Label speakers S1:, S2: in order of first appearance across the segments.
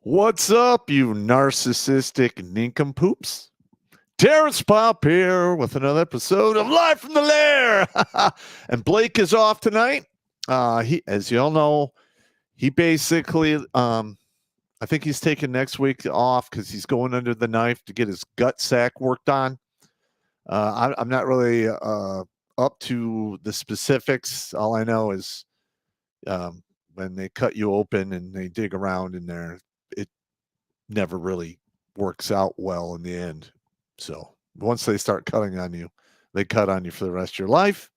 S1: What's up, you narcissistic nincompoops? Terrence Popp here with another episode of Live from the Lair. And Blake is off tonight. He, as you all know, he basically, I think he's taking next week off because he's going under the knife to get his gut sack worked on. I'm not really up to the specifics. All I know is when they cut you open and they dig around in there, it never really works out well in the end. So once they start cutting on you, they cut on you for the rest of your life.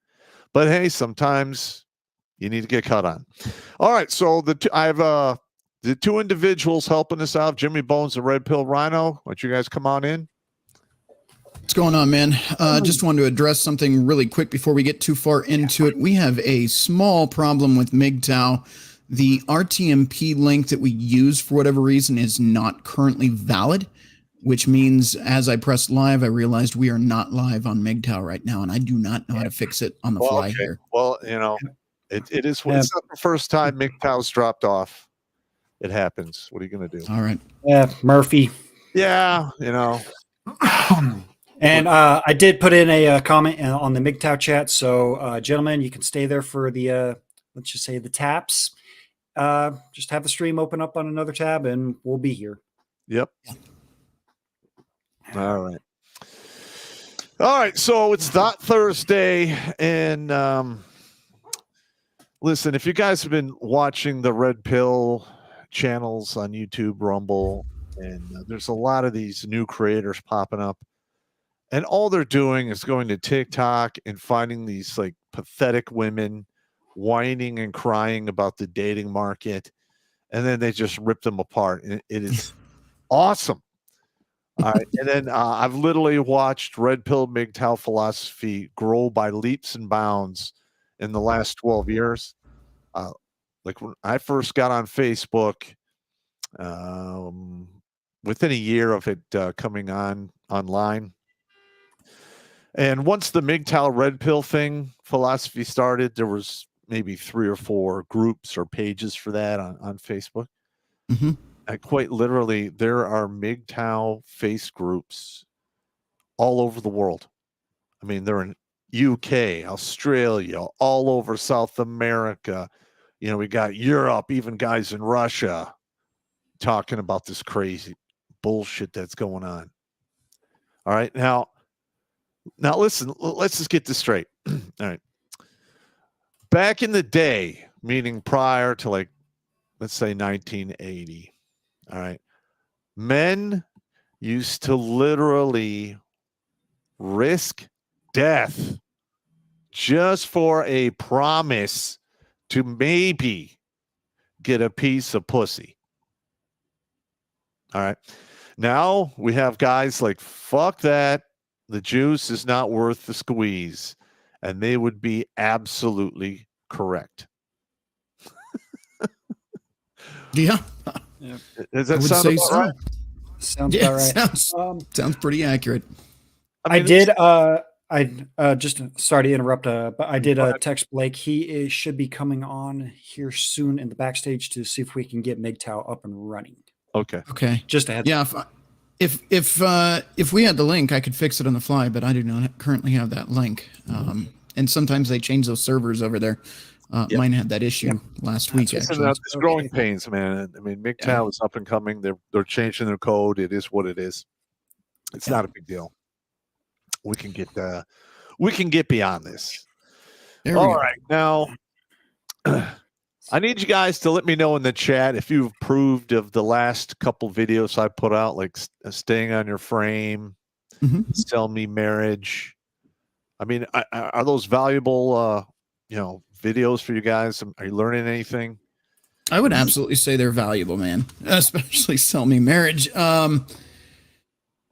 S1: But hey, sometimes you need to get cut on. All right, so I have the two individuals helping us out, Jimmy Bonez and Red Pill Rhino. Why don't you guys come on in?
S2: What's going on, man? Just wanted to address something really quick before we get too far into it. We have a small problem with MGTOW. The RTMP link that we use for whatever reason is not currently valid, which means as I pressed live, I realized we are not live on MGTOW right now, and I do not know how to fix it on the fly here.
S1: Well, it is. It's not the first time MGTOW's dropped off. It happens. What are you going to do?
S2: All right.
S3: Yeah, Murphy.
S1: Yeah,
S3: And I did put in a comment on the MGTOW chat. So, gentlemen, you can stay there for the, let's just say the taps. Just have the stream open up on another tab and we'll be here.
S1: Yep. All right. All right. So it's that Thursday. And listen, if you guys have been watching the Red Pill channels on YouTube, Rumble, and there's a lot of these new creators popping up. And all they're doing is going to TikTok and finding these like pathetic women whining and crying about the dating market. And then they just rip them apart. And it is awesome. All right. And then I've literally watched Red Pill MGTOW philosophy grow by leaps and bounds in the last 12 years. Like when I first got on Facebook, within a year of it coming online. And once the MGTOW Red Pill thing philosophy started, there was maybe 3 or 4 groups or pages for that on Facebook.
S2: Mm-hmm.
S1: And quite literally, there are MGTOW face groups all over the world. I mean, they're in UK, Australia, all over South America. We got Europe, even guys in Russia talking about this crazy bullshit that's going on. All right. Now listen, let's just get this straight. All right. Back in the day, meaning prior to like, let's say 1980. All right. Men used to literally risk death just for a promise to maybe get a piece of pussy. All right. Now we have guys like, fuck that. The juice is not worth the squeeze. And they would be absolutely correct.
S2: Yeah.
S1: Does that sound about right?
S3: Sounds about right.
S2: Sounds pretty accurate.
S3: I just sorry to interrupt, but I did text Blake. He should be coming on here soon in the backstage to see if we can get MGTOW up and running.
S2: Okay.
S3: Just a heads up.
S2: Yeah. If we had the link, I could fix it on the fly, but I do not currently have that link. And sometimes they change those servers over there. Mine had that issue last week. Actually,
S1: it's growing pains, man. I mean, MGTOW is up and coming. They're changing their code. It is what it is. It's not a big deal. We can get beyond this. All right, now I need you guys to let me know in the chat if you've approved of the last couple videos I put out, like staying on your frame, sell me marriage. I mean, are those valuable, videos for you guys? Are you learning anything?
S2: I would absolutely say they're valuable, man. Especially sell me marriage.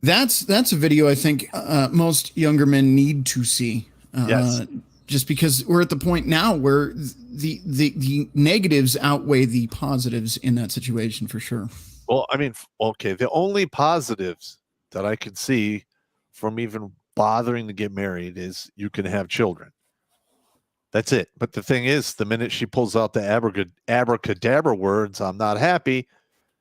S2: That's a video I think most younger men need to see.
S1: Yes.
S2: Just because we're at the point now where the negatives outweigh the positives in that situation for sure.
S1: Well, I mean, okay, the only positives that I could see from even bothering to get married is you can have children. That's it. But the thing is, the minute she pulls out the abracadabra words, I'm not happy,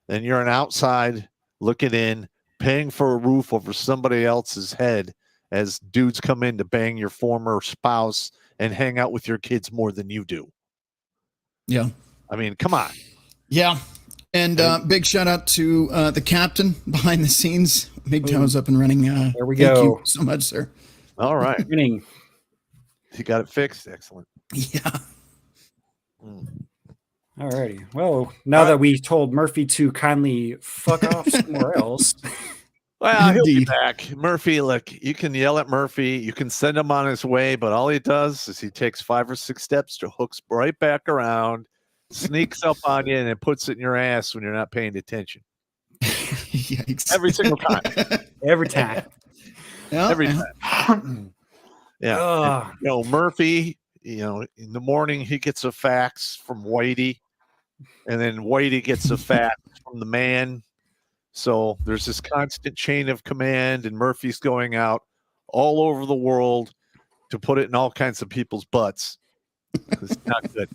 S1: then you're an outside looking in, paying for a roof over somebody else's head as dudes come in to bang your former spouse and hang out with your kids more than you do.
S2: Yeah.
S1: I mean, come on.
S2: Yeah. And big shout out to the captain behind the scenes. MGTOW's up and running.
S3: There we
S2: thank
S3: go.
S2: you so much, sir.
S1: All right.
S3: Winning.
S1: You got it fixed. Excellent.
S2: Yeah.
S3: All righty. Well, now that we told Murphy to kindly fuck off somewhere else.
S1: Well, he'll be back. Murphy, look, you can yell at Murphy. You can send him on his way, but all he does is he takes 5 or 6 steps to hooks right back around, sneaks up on you, and then puts it in your ass when you're not paying attention.
S2: Yikes.
S1: Every single time.
S3: Every time.
S2: Yeah,
S1: Every
S2: yeah.
S1: time. Yeah. And, Murphy, in the morning he gets a fax from Whitey, and then Whitey gets a fax from the man. So there's this constant chain of command, and Murphy's going out all over the world to put it in all kinds of people's butts. It's not good.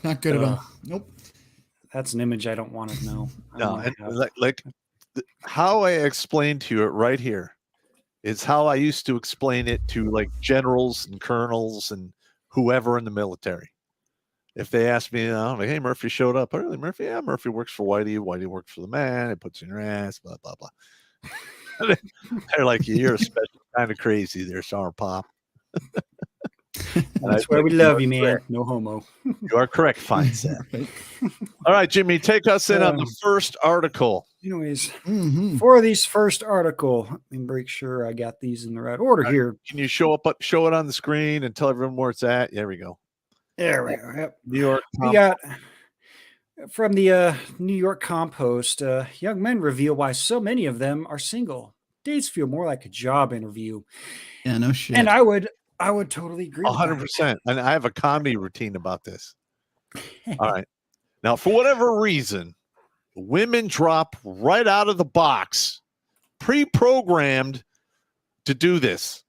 S2: Not good at all. Nope.
S3: That's an image I don't want to know.
S1: No, and how I explained to you it right here is how I used to explain it to like generals and colonels and whoever in the military. If they asked me, like, hey, Murphy showed up. Oh, really, Murphy? Yeah, Murphy works for Whitey. Whitey works for the man. It puts in your ass, blah, blah, blah. They're like, you're a special kind of crazy there, Sour Pop.
S3: That's why we love you, man. Correct. No homo.
S1: You are correct, fine set. All right, Jimmy, take us in on the first article.
S3: Anyways, for these first article, let me make sure I got these in the right order here.
S1: Can you show it on the screen and tell everyone where it's at? There we go.
S3: There we go. Yep.
S1: New York.
S3: We got from the New York Compost. Young men reveal why so many of them are single. Dates feel more like a job interview.
S2: Yeah, no shit.
S3: And I would totally agree.
S1: 100%. And I have a comedy routine about this. All right. Now, for whatever reason, women drop right out of the box, pre-programmed to do this.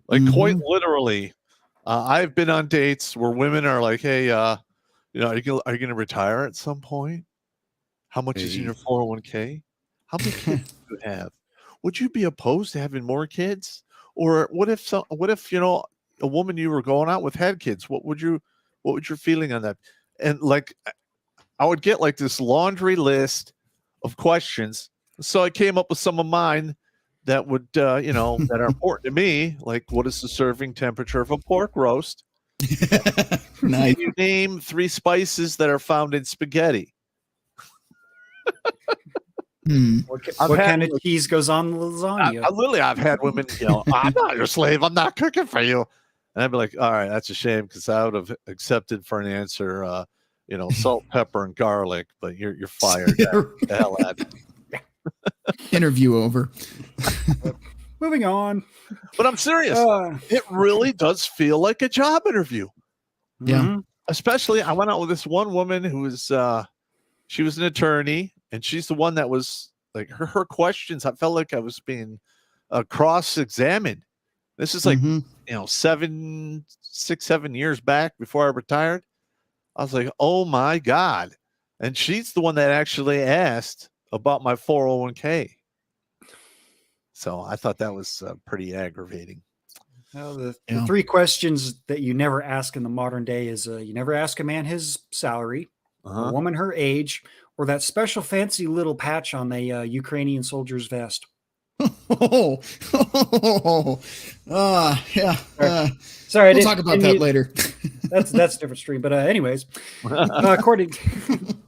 S1: Like quite literally. I've been on dates where women are like, hey, are you going to retire at some point? How much is in your 401k? How many kids do you have? Would you be opposed to having more kids? Or what if a woman you were going out with had kids? What would your feeling on that? And like, I would get like this laundry list of questions. So I came up with some of mine that would, that are important to me. Like, what is the serving temperature of a pork roast?
S2: Nice.
S1: Can you name 3 spices that are found in spaghetti?
S3: What kind of cheese goes on the lasagna?
S1: I've had women, I'm not your slave. I'm not cooking for you. And I'd be like, all right, that's a shame because I would have accepted for an answer, salt, pepper, and garlic. But you're fired. The hell out of it.
S2: Interview over.
S3: Moving on.
S1: But I'm serious. It really does feel like a job interview.
S2: Yeah.
S1: Especially, I went out with this one woman who was, she was an attorney. And she's the one that was like her questions. I felt like I was being cross-examined. This is like, 7 years back before I retired. I was like, oh my God. And she's the one that actually asked about my 401k. So I thought that was pretty aggravating.
S3: Well, the 3 questions that you never ask in the modern day is you never ask a man his salary, a woman her age, or that special fancy little patch on the Ukrainian soldier's vest.
S2: Yeah.
S3: Sorry,
S2: we'll talk about that later.
S3: That's a different stream. But anyways, according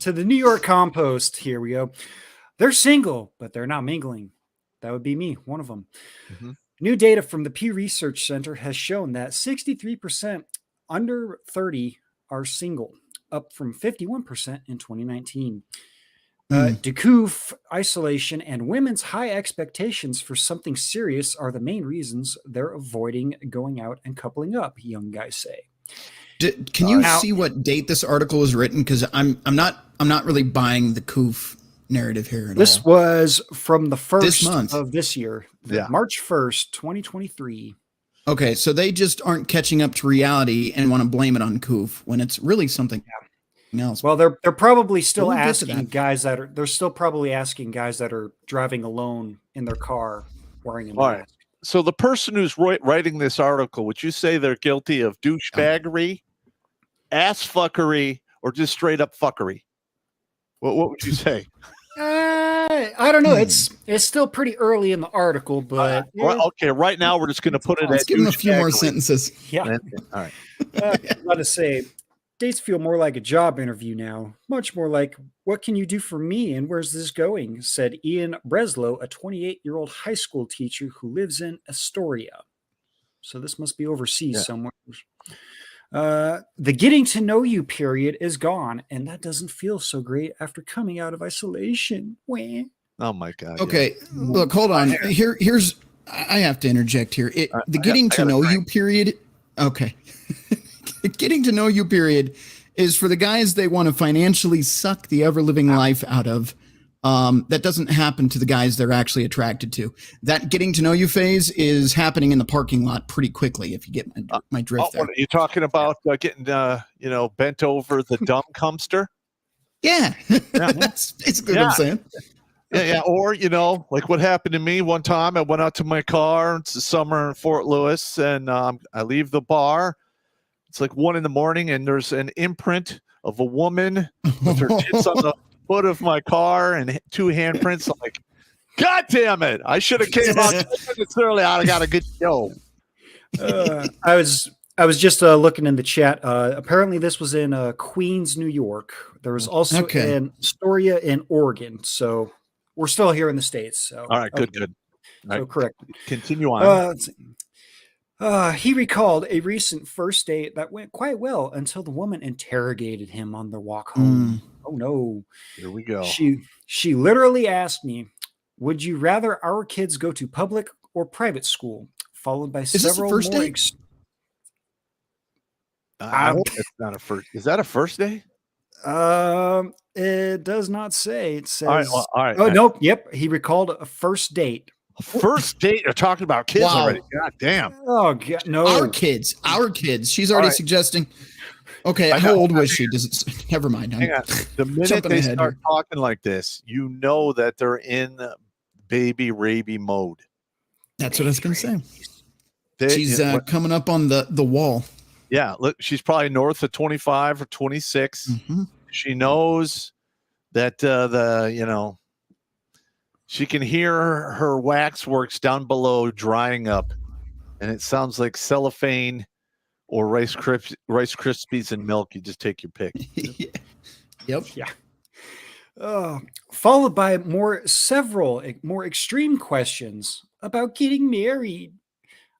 S3: to the New York Compost, here we go. They're single, but they're not mingling. That would be me, one of them. New data from the Pew Research Center has shown that 63% under 30 are single, up from 51% in 2019. Decoof, isolation, and women's high expectations for something serious are the main reasons they're avoiding going out and coupling up, young guys say.
S2: Can you see what date this article was written? Because I'm not really buying the Coof narrative here at
S3: this
S2: all.
S3: Was from the first
S2: month
S3: of this year, March 1st, 2023.
S2: Okay, so they just aren't catching up to reality and want to blame it on Coof when it's really something else.
S3: Well, they're probably still asking guys that are driving alone in their car wearing a mask.
S1: All right. So the person who's writing this article, would you say they're guilty of douchebaggery, ass fuckery, or just straight up fuckery? What would you say?
S3: I don't know. It's still pretty early in the article, but
S1: okay. Right now, we're just going to put it.
S2: Let's give them a few more sentences.
S3: Yeah.
S1: All right.
S3: Let us say, dates feel more like a job interview now, much more like, what can you do for me and where's this going? Said Ian Breslow, a 28-year-old high school teacher who lives in Astoria. So this must be overseas somewhere. The getting to know you period is gone, and that doesn't feel so great after coming out of isolation.
S1: Oh my God.
S2: Okay, look, hold on. Here's I have to interject here. The getting to know you period. Okay. Getting to know you period is for the guys they want to financially suck the ever living life out of. That doesn't happen to the guys they're actually attracted to. That getting to know you phase is happening in the parking lot pretty quickly. If you get my drift there.
S1: What are you talking about? Getting bent over the dump dumpster?
S2: Yeah, that's basically what I'm saying.
S1: Yeah. Or, like what happened to me one time, I went out to my car. It's the summer in Fort Lewis, and I leave the bar. It's like 1 a.m, and there's an imprint of a woman with her tits on the foot of my car and 2 handprints. I'm like, God damn it. I should have came out 2 minutes early. I got a good show.
S3: I was just looking in the chat. Apparently, this was in Queens, New York. There was also in Astoria in Oregon. So we're still here in the States. So
S1: all right, good. All
S3: so
S1: right.
S3: correct.
S1: Continue on.
S3: He recalled a recent first date that went quite well until the woman interrogated him on their walk home. Oh no!
S1: Here we go.
S3: She literally asked me, "Would you rather our kids go to public or private school?" Followed by several
S2: first
S3: more.
S2: date?
S1: I hope it's not a first. Is that a first day?
S3: It does not say. It says.
S1: All right.
S3: Oh nope. Yep. He recalled a first date.
S1: First date? You're talking about kids already. God damn.
S3: Oh God, no.
S2: Our kids. She's already suggesting. Okay, how old was she? Does it? Never mind.
S1: Hang on. The minute they start talking like this, you know that they're in baby raby mode.
S2: That's what I was going to say. She's coming up on the wall.
S1: Yeah, look, she's probably north of 25 or 26. Mm-hmm. She knows that she can hear her waxworks down below drying up, and it sounds like cellophane or Rice Krispies and milk. You just take your pick.
S2: Yep.
S3: Yeah. Followed by several more extreme questions about getting married.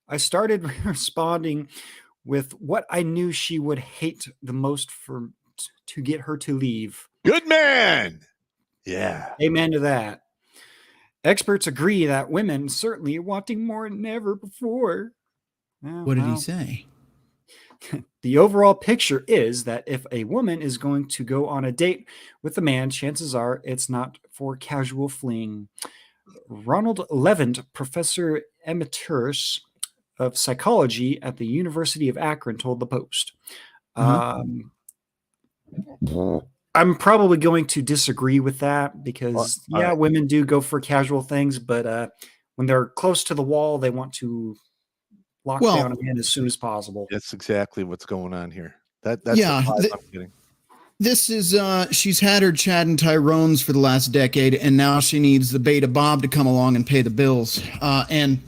S3: I started responding with what I knew she would hate the most to get her to leave.
S1: Good man. Yeah.
S3: Amen to that. Experts agree that women certainly are wanting more than ever before.
S2: What did he say?
S3: The overall picture is that if a woman is going to go on a date with a man, chances are it's not for casual fling. Ronald Levant, professor emeritus of psychology at the University of Akron, told the Post. I'm probably going to disagree with that because, women do go for casual things, but when they're close to the wall, they want to lock down a man as soon as possible.
S1: That's exactly what's going on here. That's the vibe I'm getting.
S2: This is she's had her Chad and Tyrones for the last decade, and now she needs the Beta Bob to come along and pay the bills, and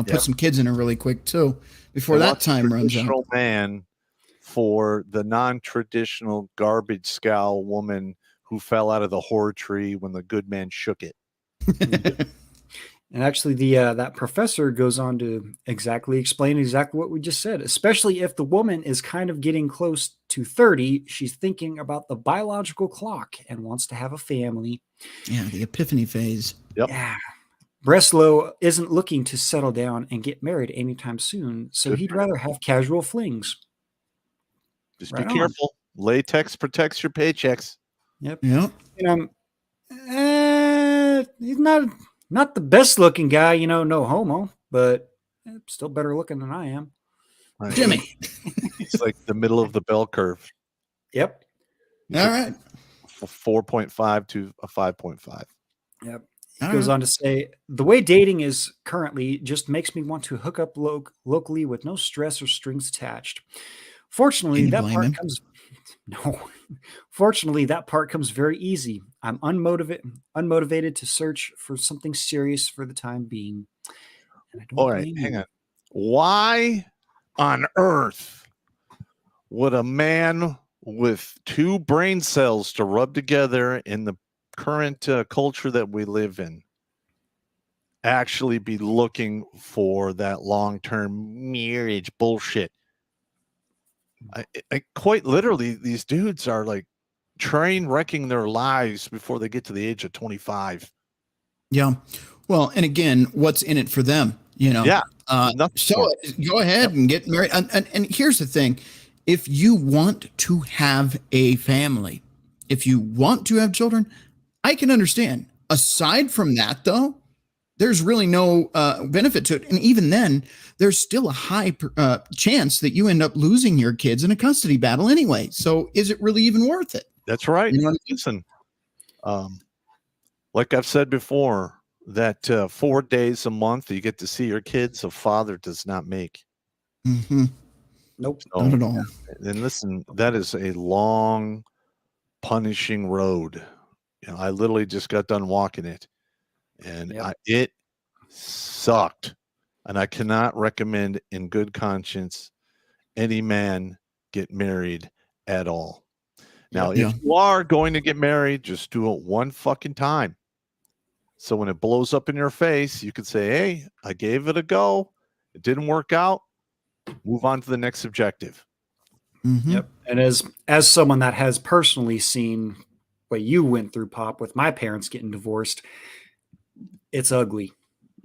S2: put some kids in her really quick too before that time runs out.
S1: Man for the non-traditional garbage scowl woman who fell out of the whore tree when the good man shook it.
S3: And actually, that professor goes on to explain exactly what we just said, especially if the woman is kind of getting close to 30. She's thinking about the biological clock and wants to have a family.
S2: Yeah, the epiphany phase.
S1: Yep.
S3: Yeah. Breslow isn't looking to settle down and get married anytime soon, so he'd rather have casual flings.
S1: Just be careful. Latex protects your paychecks.
S3: Yep.
S2: Yep.
S3: He's not the best looking guy, no homo, but still better looking than I am.
S2: Jimmy.
S1: He's like the middle of the bell curve.
S3: Yep.
S2: All right.
S1: 4.5 to a 5.5.
S3: Yep. He goes on to say, the way dating is currently just makes me want to hook up locally with no stress or strings attached. Fortunately, that part comes very easy. I'm unmotivated to search for something serious for the time being. And I don't
S1: All right, hang on. Why on earth would a man with 2 brain cells to rub together in the current culture that we live in actually be looking for that long-term marriage bullshit? I quite literally, these dudes are like train wrecking their lives before they get to the age of 25.
S2: Yeah. Well, and again, what's in it for them?
S1: Yeah, nothing
S2: So
S1: for
S2: go ahead and get married. And here's the thing: if you want to have a family, if you want to have children, I can understand. Aside from that, though, there's really no benefit to it. And even then, there's still a high chance that you end up losing your kids in a custody battle anyway. So is it really even worth it?
S1: That's right.
S2: You know what I mean?
S1: Listen, like I've said before, that 4 days a month you get to see your kids, a father does not make.
S2: Mm-hmm.
S3: Nope.
S1: So,
S2: Not at all.
S1: and listen, that is a long, punishing road. I literally just got done walking it, and
S3: Yep.
S1: it sucked. And I cannot recommend, in good conscience, any man get married at all. Now,
S2: Yeah.
S1: if you are going to get married, just do it one fucking time. So when it blows up in your face, you could say, "Hey, I gave it a go. It didn't work out. Move on to the next objective."
S2: Mm-hmm.
S3: Yep. And as someone that has personally seen what you went through, Pop, with my parents getting divorced, it's ugly.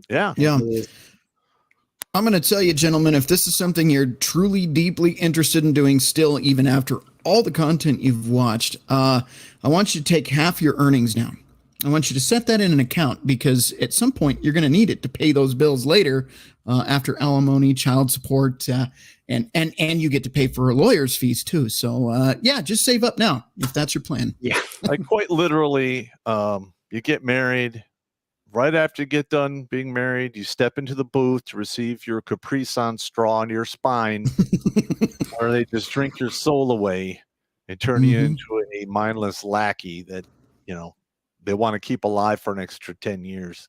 S1: Yeah.
S2: Yeah.
S3: It really is.
S2: I'm going to tell you, gentlemen, if this is something you're truly deeply interested in doing still, even after all the content you've watched, I want you to take half your earnings now. I want you to set that in an account because at some point you're going to need it to pay those bills later after alimony, child support, and you get to pay for a lawyer's fees too. So yeah, just save up now if that's your plan.
S3: Yeah.
S1: Like quite literally, you get married. Right after you get done being married, you step into the booth to receive your Capri Sun straw into your spine, where they just drink your soul away and turn you into a mindless lackey that, they want to keep alive for an extra 10 years.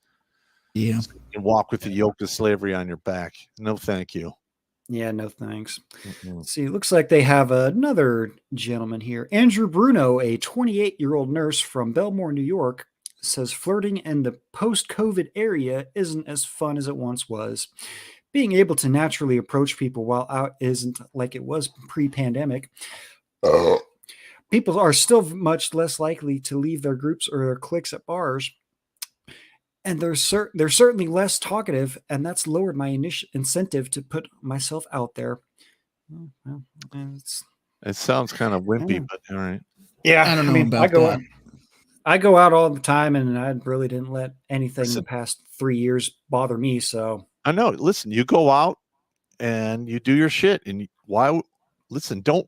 S2: Yeah.
S1: So you can walk with the yoke of slavery on your back. No, thank you.
S3: Yeah, no thanks.
S1: Mm-mm.
S3: Let's see, it looks like they have another gentleman here. Andrew Bruno, a 28-year-old nurse from Belmore, New York, says flirting in the post-COVID area isn't as fun as it once was. Being able to naturally approach people while out isn't like it was pre-pandemic. People are still much less likely to leave their groups or their cliques at bars. And they're certainly less talkative, and that's lowered my incentive to put myself out there. Well,
S1: It sounds kind of wimpy, but all right.
S3: yeah,
S2: I don't know about that.
S3: I go out all the time, and I really didn't let anything
S1: Listen.
S3: the past 3 years bother me. So
S1: I know. Listen, you go out and you do your shit. And listen, don't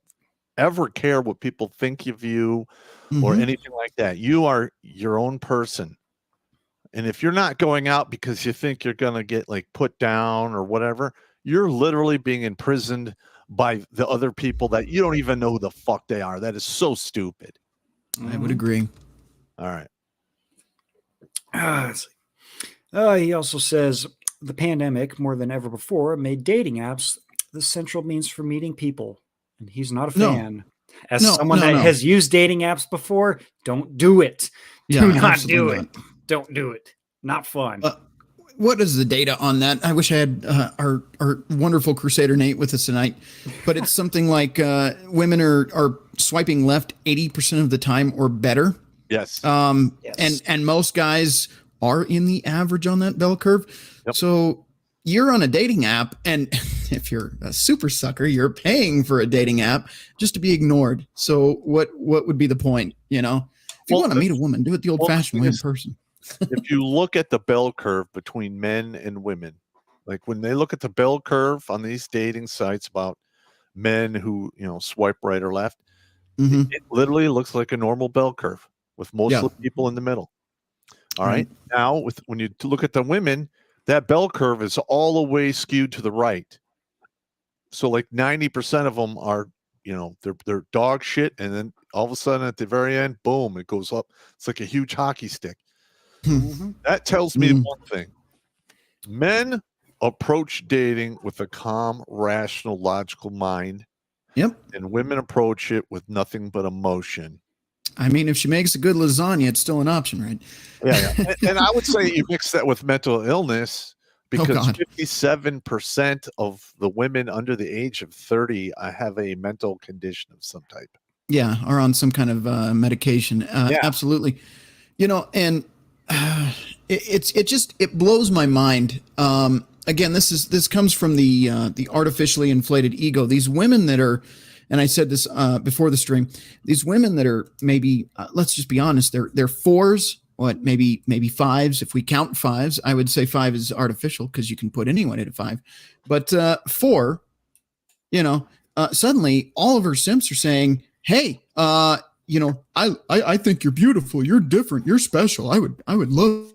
S1: ever care what people think of you or
S2: Mhm.
S1: anything like that. You are your own person. And if you're not going out because you think you're going to get like put down or whatever, you're literally being imprisoned by the other people that you don't even know who the fuck they are. That is so stupid.
S2: I would agree.
S1: All right.
S3: He also says the pandemic, more than ever before, made dating apps the central means for meeting people. And he's not a
S2: No.
S3: fan. As
S2: No,
S3: someone
S2: no,
S3: that
S2: no.
S3: has used dating apps before, don't do it.
S2: Yeah,
S3: Do not
S2: absolutely
S3: do
S2: not.
S3: it. Don't do it. Not fun.
S2: What is the data on that? I wish I had our wonderful Crusader Nate with us tonight, but it's something like women are swiping left 80% of the time or better.
S1: Yes.
S3: Yes.
S2: And most guys are in the average on that bell curve.
S1: Yep.
S2: So you're on a dating app, and if you're a super sucker, you're paying for a dating app just to be ignored. So what would be the point? If you want to meet a woman, do it the old-fashioned way in person.
S1: If you look at the bell curve between men and women, like when they look at the bell curve on these dating sites about men who, swipe right or left,
S2: Mhm.
S1: it literally looks like a normal bell curve with most
S2: Yeah.
S1: of the people in the middle. All right.
S2: Right.
S1: Now, when you look at the women, that bell curve is all the way skewed to the right. So like 90% of them are, they're dog shit. And then all of a sudden at the very end, boom, it goes up. It's like a huge hockey stick.
S3: Mhm.
S1: That tells me one thing. Men approach dating with a calm, rational, logical mind.
S2: Yep.
S1: And women approach it with nothing but emotion.
S2: I mean, if she makes a good lasagna, it's still an option, right?
S1: Yeah. And I would say you mix that with mental illness because
S2: God.
S1: 57% of the women under the age of 30 have a mental condition of some type.
S2: Yeah, are on some kind of medication.
S1: Yeah.
S2: Absolutely. And It blows my mind. Again, this comes from the artificially inflated ego. These women that are, and I said this before the stream, these women that are maybe let's just be honest, they're fours, maybe fives. If we count fives, I would say five is artificial because you can put anyone at a five, but four, suddenly all of her simps are saying, hey, I think you're beautiful, you're different, you're special, I would love.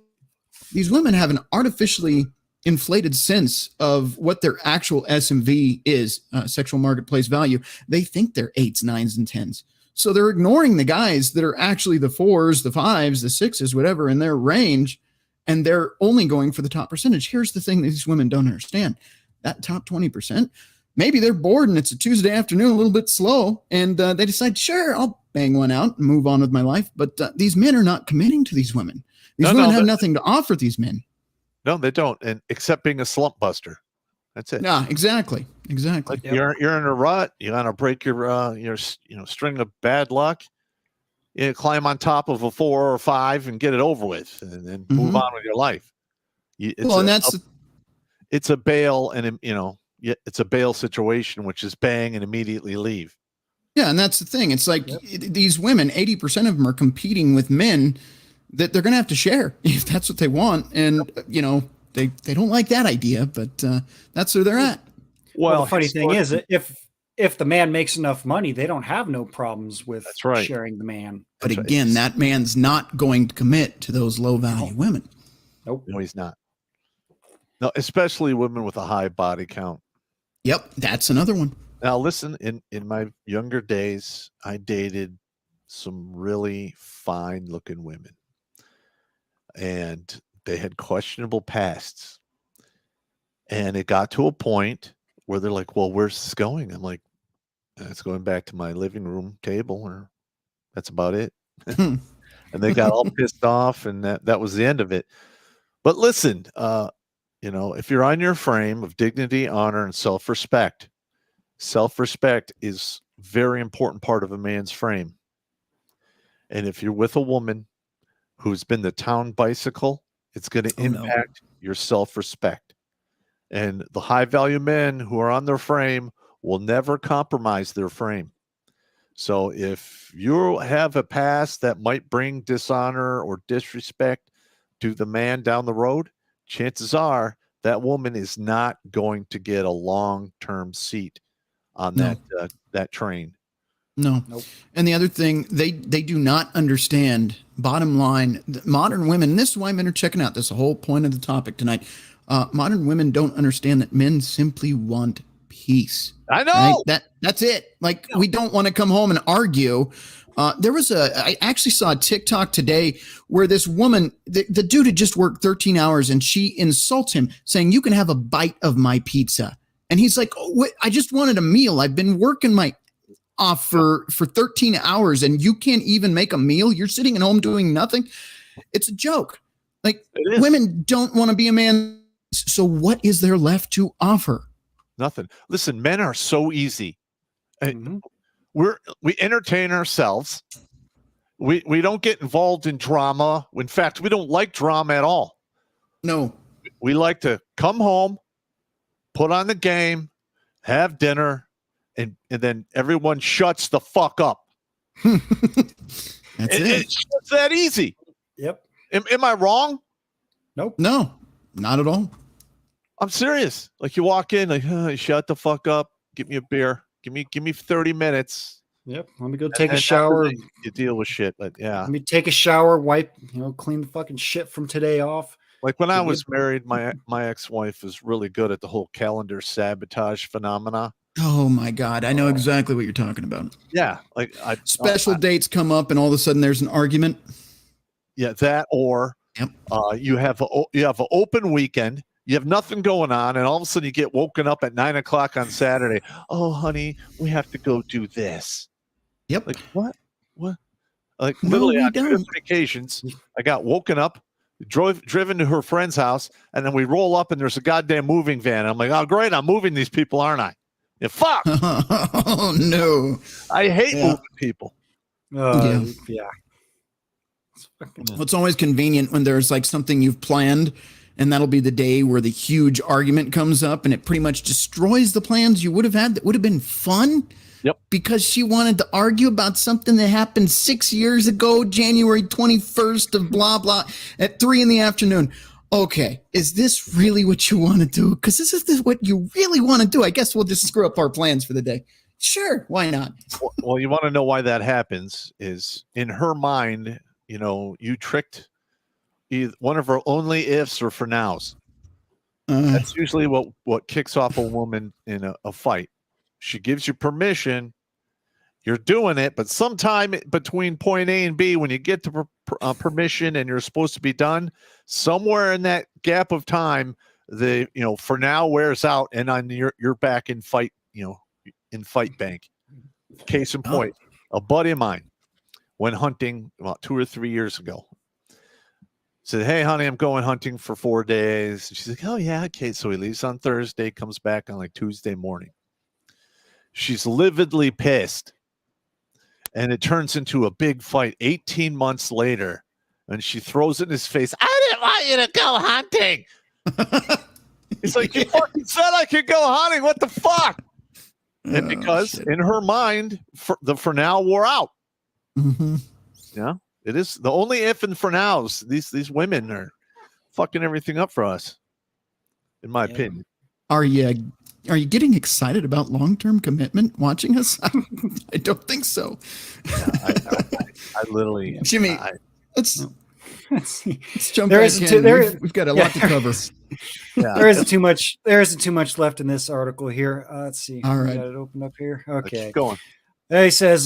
S2: These women have an artificially inflated sense of what their actual SMV is, sexual marketplace value. They think they're 8s, 9s, and 10s. So they're ignoring the guys that are actually the 4s, the 5s, the 6s, whatever, in their range, and they're only going for the top percentage. Here's the thing that these women don't understand. That top 20%, maybe they're bored and it's a Tuesday afternoon, a little bit slow, and they decide, sure, I'll bang one out and move on with my life. But these men are not committing to these women. These women have nothing to offer these men.
S1: No, they don't. And except being a slump buster. That's it.
S2: Yeah, exactly.
S1: Like you're in a rut. You want to break your string of bad luck. You climb on top of a 4 or 5 and get it over with, and then move on with your life. It's a bail, and it's a bail situation, which is bang and immediately leave.
S2: Yeah, and that's the thing. It's like these women, 80% of them are competing with men that they're going to have to share if that's what they want. And, they don't like that idea, but that's where they're at.
S3: Well, the funny thing is, if the man makes enough money, they don't have no problems with sharing the man.
S2: But again, that man's not going to commit to those low value women.
S3: Nope.
S1: No, he's not. No, especially women with a high body count.
S2: Yep, that's another one.
S1: Now, listen, in my younger days, I dated some really fine-looking women, and they had questionable pasts. And it got to a point where they're like, well, where's this going? I'm like, it's going back to my living room table, or that's about it. And they got all pissed off, and that was the end of it. But listen, if you're on your frame of dignity, honor, and self-respect is a very important part of a man's frame. And if you're with a woman who's been the town bicycle, it's going to impact your self-respect. And the high-value men who are on their frame will never compromise their frame. So if you have a past that might bring dishonor or disrespect to the man down the road, chances are that woman is not going to get a long-term seat on that train.
S2: No. Nope. And the other thing, they do not understand, bottom line, modern women, this is why men are checking out. That's the whole point of the topic tonight. Modern women don't understand that men simply want peace.
S1: I know.
S2: Right? That's it. Like, we don't want to come home and argue. I actually saw a TikTok today where this woman, the dude had just worked 13 hours and she insults him saying, you can have a bite of my pizza. And he's like, oh, I just wanted a meal. I've been working my off for 13 hours and you can't even make a meal. You're sitting at home doing nothing. It's a joke. Like, women don't want to be a man. So what is there left to offer?
S1: Nothing. Listen, men are so easy. We entertain ourselves. We don't get involved in drama. In fact, we don't like drama at all.
S2: No.
S1: We like to come home, put on the game, have dinner, and then everyone shuts the fuck up.
S2: That's it.
S1: It's just that easy.
S3: Yep.
S1: Am I wrong?
S3: Nope.
S2: No, not at all.
S1: I'm serious. Like, you walk in, like, shut the fuck up. Give me a beer. Give me 30 minutes.
S3: Yep. Let me go take a shower.
S1: You deal with shit, but yeah.
S3: Let me take a shower, wipe, clean the fucking shit from today off.
S1: Like, when I was married, my ex-wife was really good at the whole calendar sabotage phenomena.
S2: Oh my God. I know exactly what you're talking about.
S1: Yeah. Like,
S2: special dates come up and all of a sudden there's an argument.
S1: Yeah. That, or you have an open weekend. You have nothing going on, and all of a sudden you get woken up at 9:00 on Saturday. Oh, honey, we have to go do this.
S2: Yep.
S1: Like, what? Like, literally on 2 different occasions, I got woken up, driven to her friend's house, and then we roll up and there's a goddamn moving van. I'm like, oh, great, I'm moving these people, aren't I? Yeah, fuck.
S2: Oh no.
S1: I hate moving people.
S3: Yeah.
S2: Well, it's always convenient when there's like something you've planned, and that'll be the day where the huge argument comes up and it pretty much destroys the plans you would have had that would have been fun.
S1: Yep.
S2: Because she wanted to argue about something that happened 6 years ago, January 21st of blah, blah, at 3 p.m. Okay, is this really what you want to do? Because this is what you really want to do. I guess we'll just screw up our plans for the day. Sure, why not?
S1: Well, you want to know why that happens is in her mind, you tricked one of her only ifs or for nows. That's usually what kicks off a woman in a fight. She gives you permission. You're doing it, but sometime between point A and B, when you get to permission and you're supposed to be done, somewhere in that gap of time, the for now wears out, and you're back in fight, in fight bank. Case in point, a buddy of mine went hunting about 2 or 3 years ago. Said, "Hey, honey, I'm going hunting for 4 days." And she's like, "Oh yeah, okay." So he leaves on Thursday, comes back on like Tuesday morning. She's lividly pissed. And it turns into a big fight 18 months later. And she throws it in his face. "I didn't want you to go hunting." He's like, "You fucking said I could go hunting. What the fuck?" And because in her mind, for now wore out.
S2: Mm-hmm.
S1: Yeah. It is the only if and for nows. These women are fucking everything up for us, in my opinion.
S2: Are you getting excited about long-term commitment watching us? I don't think so.
S1: Yeah, I literally,
S2: Jimmy, let's jump
S3: There
S2: back
S3: isn't
S2: in. We've got a lot to cover.
S1: Yeah.
S3: There isn't too much. There isn't too much left in this article here. Let's see.
S2: All right.
S3: Got it open up here. Okay.
S1: Keep going.
S3: He says,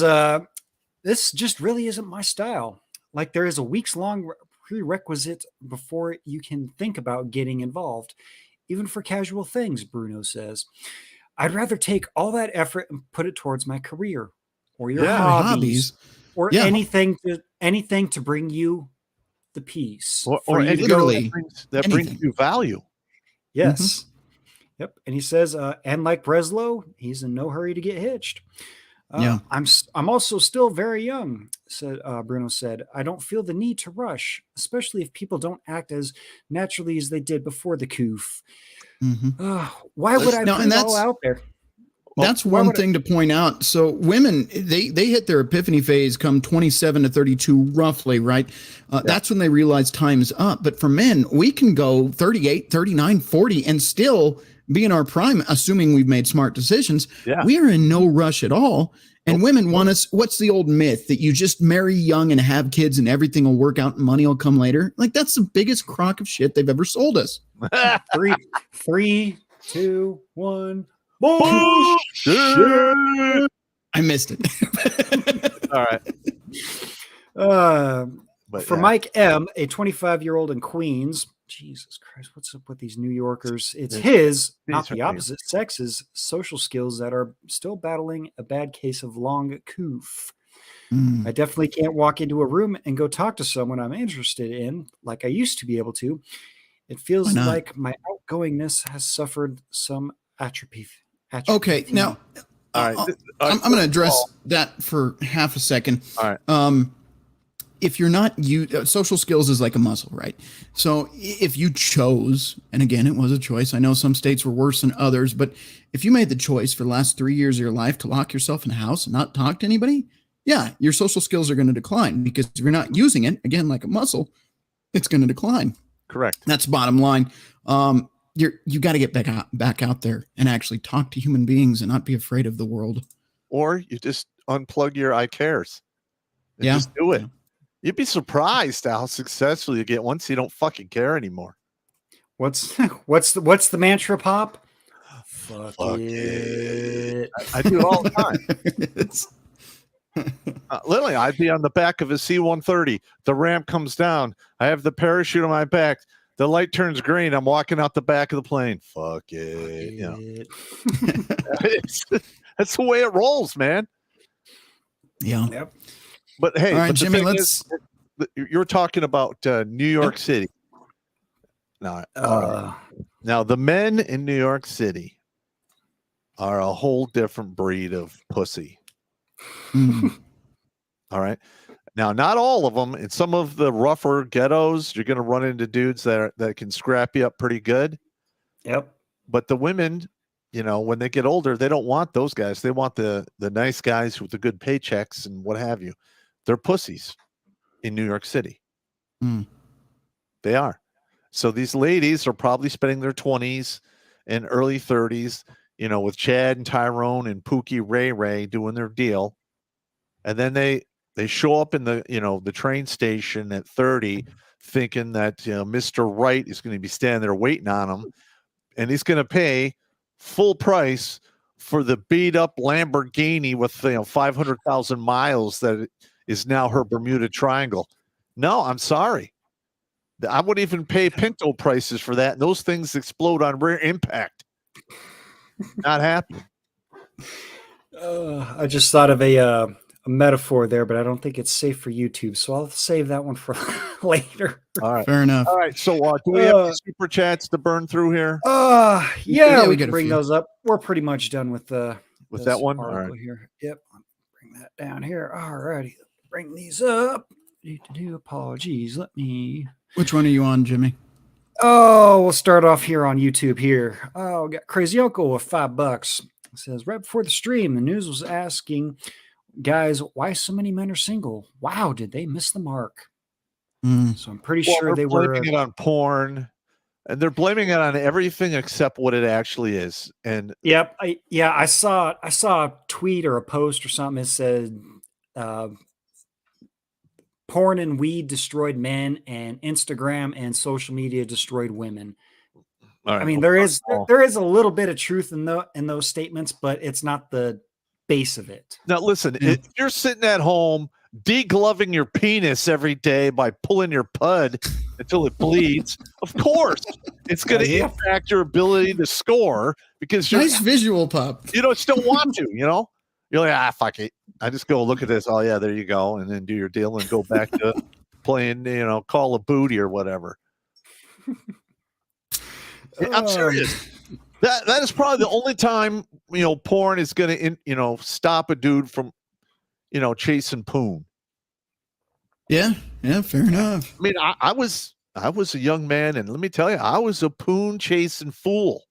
S3: "This just really isn't my style. Like there is a weeks-long prerequisite before you can think about getting involved, even for casual things," Bruno says. "I'd rather take all that effort and put it towards my career or your hobbies or anything to bring you the peace.
S1: Or
S3: you to
S2: literally
S1: that brings you value."
S3: Yes.
S2: Mm-hmm.
S3: Yep. And he says, and like Breslow, he's in no hurry to get hitched. I'm also still very young," said Bruno said. "I don't feel the need to rush, especially if people don't act as naturally as they did before the coof.
S2: Mm-hmm.
S3: Why would I put it all out there?"
S2: That's one thing to point out. So women, they hit their epiphany phase come 27 to 32, roughly, right? That's when they realize time's up. But for men, we can go 38, 39, 40 and still be in our prime, assuming we've made smart decisions.
S1: Yeah.
S2: We are in no rush at all. And women want us. What's the old myth that you just marry young and have kids and everything will work out and money will come later? Like that's the biggest crock of shit they've ever sold us.
S3: 3, 2, 1.
S1: Bullshit.
S2: I missed it.
S1: All right.
S3: For Mike M., a 25-year-old in Queens, Jesus Christ, what's up with these New Yorkers? It's not the opposite sex's social skills that are still battling a bad case of long coof. I definitely can't walk into a room and go talk to someone I'm interested in like I used to be able to. It feels like my outgoingness has suffered some atrophy.
S2: Okay, now
S1: all right.
S2: I'm going to address that for half a second.
S1: All right.
S2: If you're not social skills is like a muscle, right? So if you chose, and again, it was a choice. I know some states were worse than others, but if you made the choice for the last 3 years of your life to lock yourself in a house and not talk to anybody, yeah, your social skills are going to decline because if you're not using it, again, like a muscle, it's going to decline.
S1: Correct.
S2: That's bottom line. You got to get back out there and actually talk to human beings and not be afraid of the world.
S1: Or you just unplug your I cares. And
S2: Yeah.
S1: just do it. You'd be surprised how successful you get once you don't fucking care anymore.
S3: What's the mantra, Pop?
S1: Fuck it. I do it all the time. Literally, I'd be on the back of a C-130. The ramp comes down. I have the parachute on my back. The light turns green. I'm walking out the back of the plane. Fuck it. You know. That's the way it rolls, man.
S2: Yeah.
S3: Yep.
S2: But hey, right, Jimmy,
S1: you're talking about New York City. Now, now the men in New York City are a whole different breed of pussy.
S2: Mm.
S1: All right. Now, not all of them. In some of the rougher ghettos, you're going to run into dudes that can scrap you up pretty good.
S3: Yep.
S1: But the women, when they get older, they don't want those guys. They want the nice guys with the good paychecks and what have you. They're pussies in New York City.
S2: Mm.
S1: They are. So these ladies are probably spending their 20s and early 30s, with Chad and Tyrone and Pookie Ray Ray doing their deal. And then they show up in the train station at 30 thinking that, Mr. Right is going to be standing there waiting on them. And he's going to pay full price for the beat up Lamborghini with 500,000 miles that is now her Bermuda Triangle. No, I'm sorry. I wouldn't even pay Pinto prices for that. And those things explode on rare impact. Not happening.
S3: I just thought of a metaphor there, but I don't think it's safe for YouTube, so I'll save that one for later.
S1: All right.
S2: Fair enough.
S1: All right. So do we have any super chats to burn through here?
S3: Yeah, we
S2: got
S3: can
S2: a
S3: bring
S2: few.
S3: those up. We're pretty much done with
S1: With
S3: this
S1: that one? All
S3: article
S1: right.
S3: here. Yep. Bring that down here. All righty. Bring these up. Apologies. Let me.
S2: Which one are you on, Jimmy?
S3: Oh, we'll start off here on YouTube here. Oh, we got Crazy Uncle with $5. It says, right before the stream, the news was asking, guys, why so many men are single? Wow, did they miss the mark? So I'm pretty sure they were
S1: blaming it on porn, and they're blaming it on everything except what it actually is. And
S3: Yep. I saw a tweet or a post or something that said porn and weed destroyed men and Instagram and social media destroyed women.
S1: all right,
S3: I mean, there is a little bit of truth in those statements, but it's not the base of it.
S1: now listen, if you're sitting at home degloving your penis every day by pulling your pud until it bleeds, of course it's going to impact your ability to score because you're
S2: Nice visual, Popp.
S1: you don't still want to, you're like, fuck it. I just go look at this. Oh yeah, there you go. And then do your deal and go back to playing, Call of Booty or whatever. I'm serious. That is probably the only time, porn is going to, stop a dude from, chasing poon.
S2: Yeah, fair enough.
S1: I mean, I was a young man, and let me tell you, I was a poon chasing fool.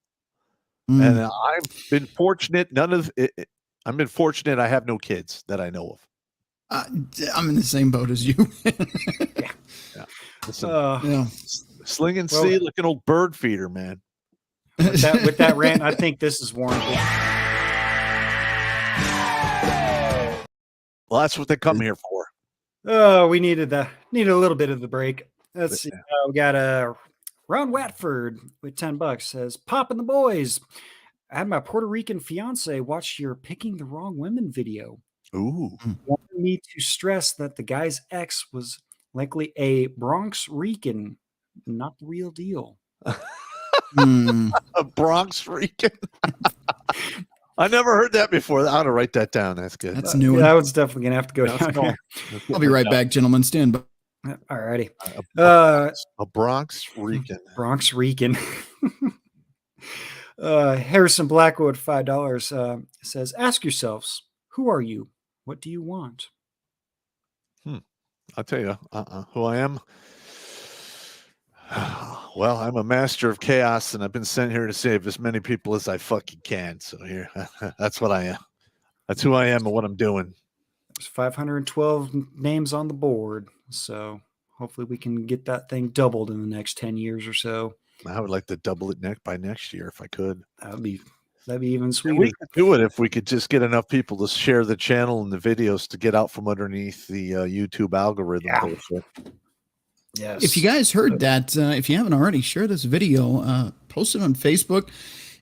S1: And I've been fortunate. I've been fortunate. I have no kids that I know of.
S2: I'm in the same boat as you.
S1: Yeah. Listen, sling and
S3: Well,
S1: see like an old bird feeder, man.
S3: With that rant, I think this is warranted.
S1: Well, that's what they come here for.
S3: Oh, we needed a little bit of the break. Let's see. We got Ron Watford with $10 says, Popp and the boys. I had my Puerto Rican fiance watch your Picking the Wrong Women video.
S1: Ooh.
S3: Wanted me to stress that the guy's ex was likely a Bronx Rican, not the real deal.
S1: A Bronx Rican. I never heard that before. I ought to write that down. That's good.
S2: That's new.
S3: That one's definitely gonna have to go down here.
S2: I'll be right back, gentlemen. Stand by.
S3: All righty.
S1: A Bronx Rican.
S3: Bronx Rican. Harrison Blackwood, $5 says, ask yourselves, who are you? What do you want?
S1: I'll tell you who I am. Well, I'm a master of chaos, and I've been sent here to save as many people as I fucking can. So here, that's what I am. That's who I am and what I'm doing.
S3: There's 512 names on the board. So hopefully we can get that thing doubled in the next 10 years or so.
S1: I would like to double it by next year if I could.
S3: That'd be even sweeter.
S1: We could do it if we could just get enough people to share the channel and the videos to get out from underneath the YouTube algorithm.
S3: Yeah. Yes.
S2: If you guys heard that, if you haven't already, share this video, post it on Facebook.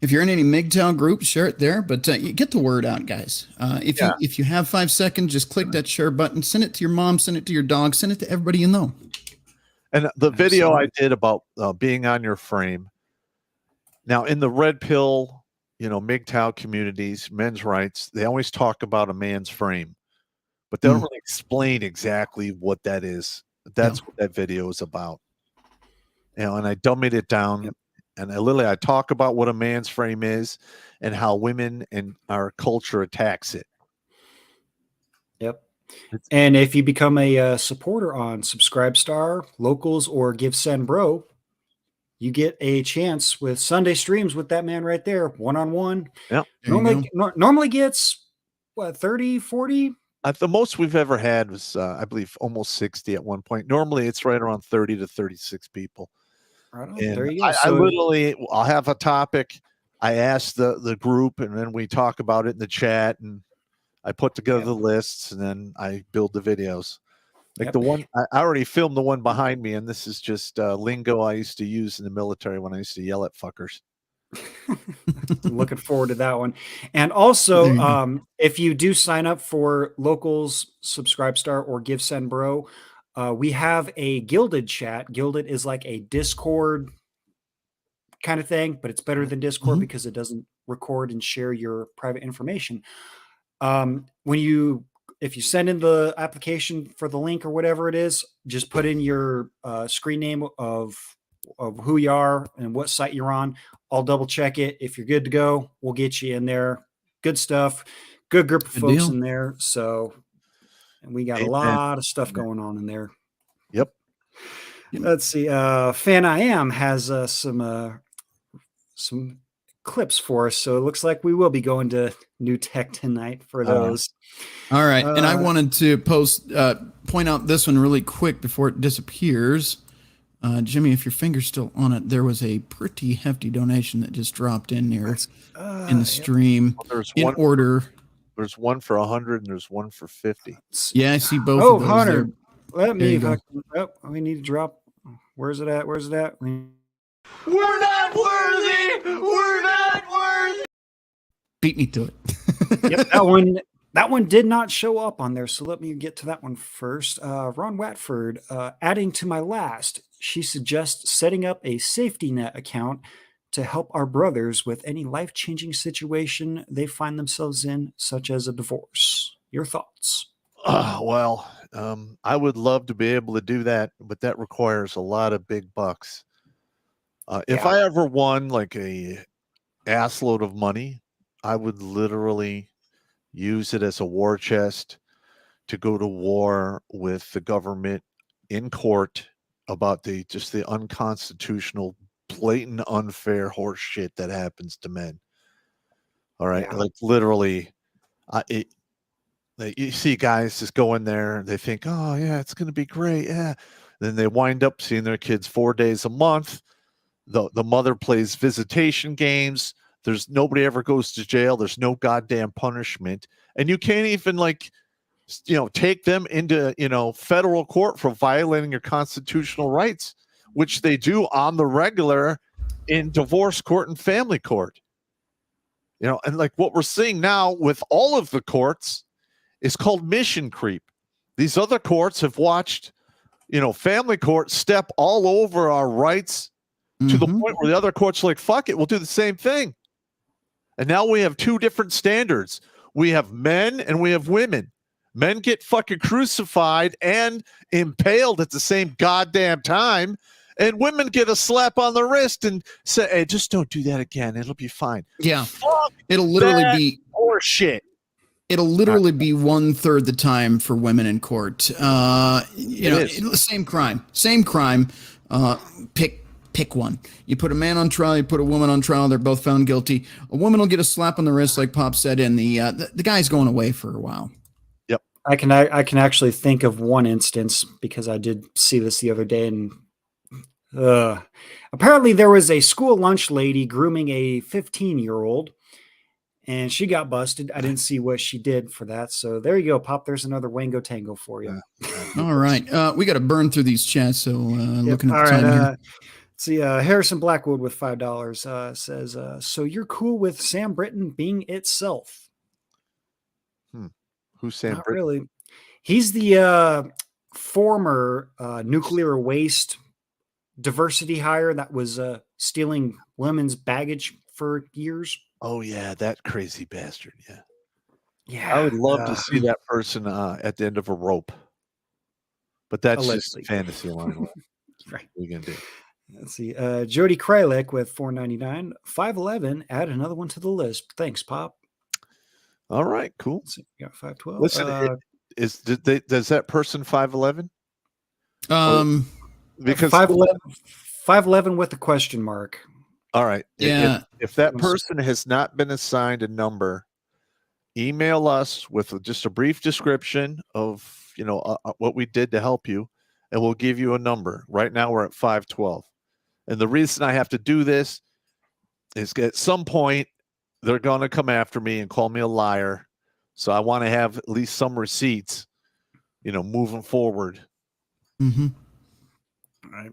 S2: If you're in any MGTOW group, share it there. But you get the word out, guys. If you have 5 seconds, just click that share button. Send it to your mom. Send it to your dog. Send it to everybody you know.
S1: And the video I did about being on your frame. Now, in the red pill, MGTOW communities, men's rights, they always talk about a man's frame, but they don't really explain exactly what that is. That's what that video is about. And I dummied it down. Yep. And I talk about what a man's frame is and how women and our culture attacks it.
S3: Yep. And if you become a supporter on Subscribestar, Locals, or Give Send Bro, you get a chance with Sunday streams with that man right there, one-on-one.
S1: Yeah.
S3: Normally gets, what, 30, 40?
S1: The most we've ever had was, I believe, almost 60 at one point. Normally, it's right around 30 to 36 people.
S3: Right on.
S1: And
S3: There you go.
S1: I literally, I'll have a topic. I ask the group, and then we talk about it in the chat, and I put together the lists, and then I build the videos. Like the one, I already filmed the one behind me, and this is just lingo I used to use in the military when I used to yell at fuckers.
S3: I'm looking forward to that one. And also, if you do sign up for Locals, Subscribestar, or Give Send Bro, we have a Gilded chat. Gilded is like a Discord kind of thing, but it's better than Discord because it doesn't record and share your private information. If you send in the application for the link or whatever it is, just put in your screen name of who you are and what site you're on. I'll double check it. If you're good to go, we'll get you in there. Good stuff. Good group of folks in there. So, and we got a lot of stuff going on in there.
S1: Yep.
S3: Let's see. Fan I Am has some clips for us, so it looks like we will be going to New Tech tonight for those.
S2: All right, and I wanted to point out this one really quick before it disappears. Jimmy, if your finger's still on it, there was a pretty hefty donation that just dropped in here in the stream.
S1: Well,
S2: Order.
S1: There's one for 100 and there's one for 50.
S2: Yeah, I see both of those.
S3: 100. Let me. We need to drop. Where's it at? Where's it at?
S4: We're not worthy. We're not worthy.
S2: Beat me to it.
S3: Yep, that one did not show up on there, so let me get to that one first. Ron Watford, adding to my last, she suggests setting up a safety net account to help our brothers with any life-changing situation they find themselves in, such as a divorce. Your thoughts?
S1: Well, I would love to be able to do that, but that requires a lot of big bucks. If I ever won like a assload of money, I would literally use it as a war chest to go to war with the government in court about the unconstitutional, blatant, unfair horse shit that happens to men. All right. Like literally, you see guys just go in there and they think, oh yeah, it's going to be great. Yeah. Then they wind up seeing their kids 4 days a month. The mother plays visitation games. There's nobody ever goes to jail. There's no goddamn punishment. And you can't even take them into, federal court for violating your constitutional rights, which they do on the regular in divorce court and family court. And like what we're seeing now with all of the courts is called mission creep. These other courts have watched, family court step all over our rights to the point where the other courts are like, fuck it, we'll do the same thing. And now we have two different standards. We have men and we have women. Men get fucking crucified and impaled at the same goddamn time. And women get a slap on the wrist and say, hey, just don't do that again. It'll be fine.
S2: Yeah.
S1: Fuck
S2: it'll literally be
S1: horseshit.
S2: It'll literally be 1/3 the time for women in court. Same crime. Pick one. You put a man on trial, you put a woman on trial, they're both found guilty. A woman will get a slap on the wrist, like Popp said, and the guy's going away for a while.
S3: Yep. I can actually think of one instance because I did see this the other day, and apparently there was a school lunch lady grooming a 15-year-old, and she got busted. I didn't see what she did for that. So there you go, Popp. There's another Wango Tango for you.
S2: All right. We got to burn through these chats, so looking at the time here.
S3: See, Harrison Blackwood with $5 says, so you're cool with Sam Britton being itself?
S1: Who's Sam
S3: Not
S1: Britton?
S3: really. He's the former nuclear waste diversity hire that was stealing women's baggage for years.
S1: Oh, yeah, that crazy bastard. Yeah.
S3: Yeah.
S1: I would love to see that person at the end of a rope. But that's
S3: allegedly.
S1: Just fantasy line.
S3: Right.
S1: What are you going to do?
S3: Let's see. Jody Krylek with $4.99. 511. Add another one to the list. Thanks, Popp.
S1: All right, cool.
S3: Let's see, we got 512.
S1: Listen, does that person 5'11"?
S3: Because 5'11" with a question mark.
S1: All right.
S2: Yeah.
S1: If that person has not been assigned a number, email us with just a brief description of what we did to help you, and we'll give you a number. Right now we're at 512. And the reason I have to do this is at some point they're going to come after me and call me a liar. So I want to have at least some receipts, moving forward.
S2: Mm-hmm.
S3: All right.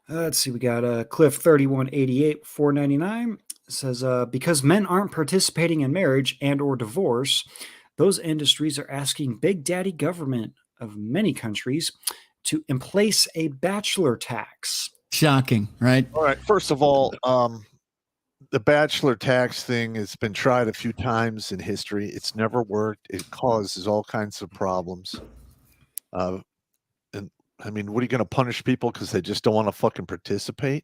S3: Let's see. We got Cliff 3188 499 says because men aren't participating in marriage and or divorce, those industries are asking Big Daddy government of many countries to place a bachelor tax.
S2: Shocking, right?
S1: All right. First of all, the bachelor tax thing has been tried a few times in history. It's never worked. It causes all kinds of problems. And I mean, what are you going to punish people because they just don't want to fucking participate?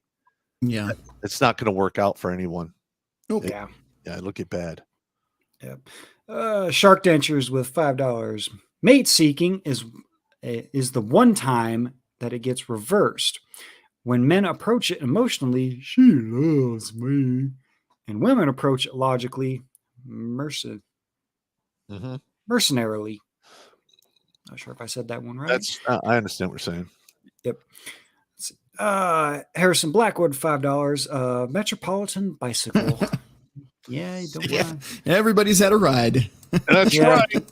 S2: Yeah.
S1: It's not going to work out for anyone.
S2: Nope.
S3: Yeah.
S1: Yeah, it'll get bad.
S3: Yep. Shark Dentures with $5. Mate seeking is the one time that it gets reversed. When men approach it emotionally, she loves me. And women approach it logically, mercenarily. Not sure if I said that one right.
S1: I understand what you're saying.
S3: Yep. Harrison Blackwood, $5. Metropolitan bicycle. Yeah,
S2: Everybody's had a ride.
S1: That's right.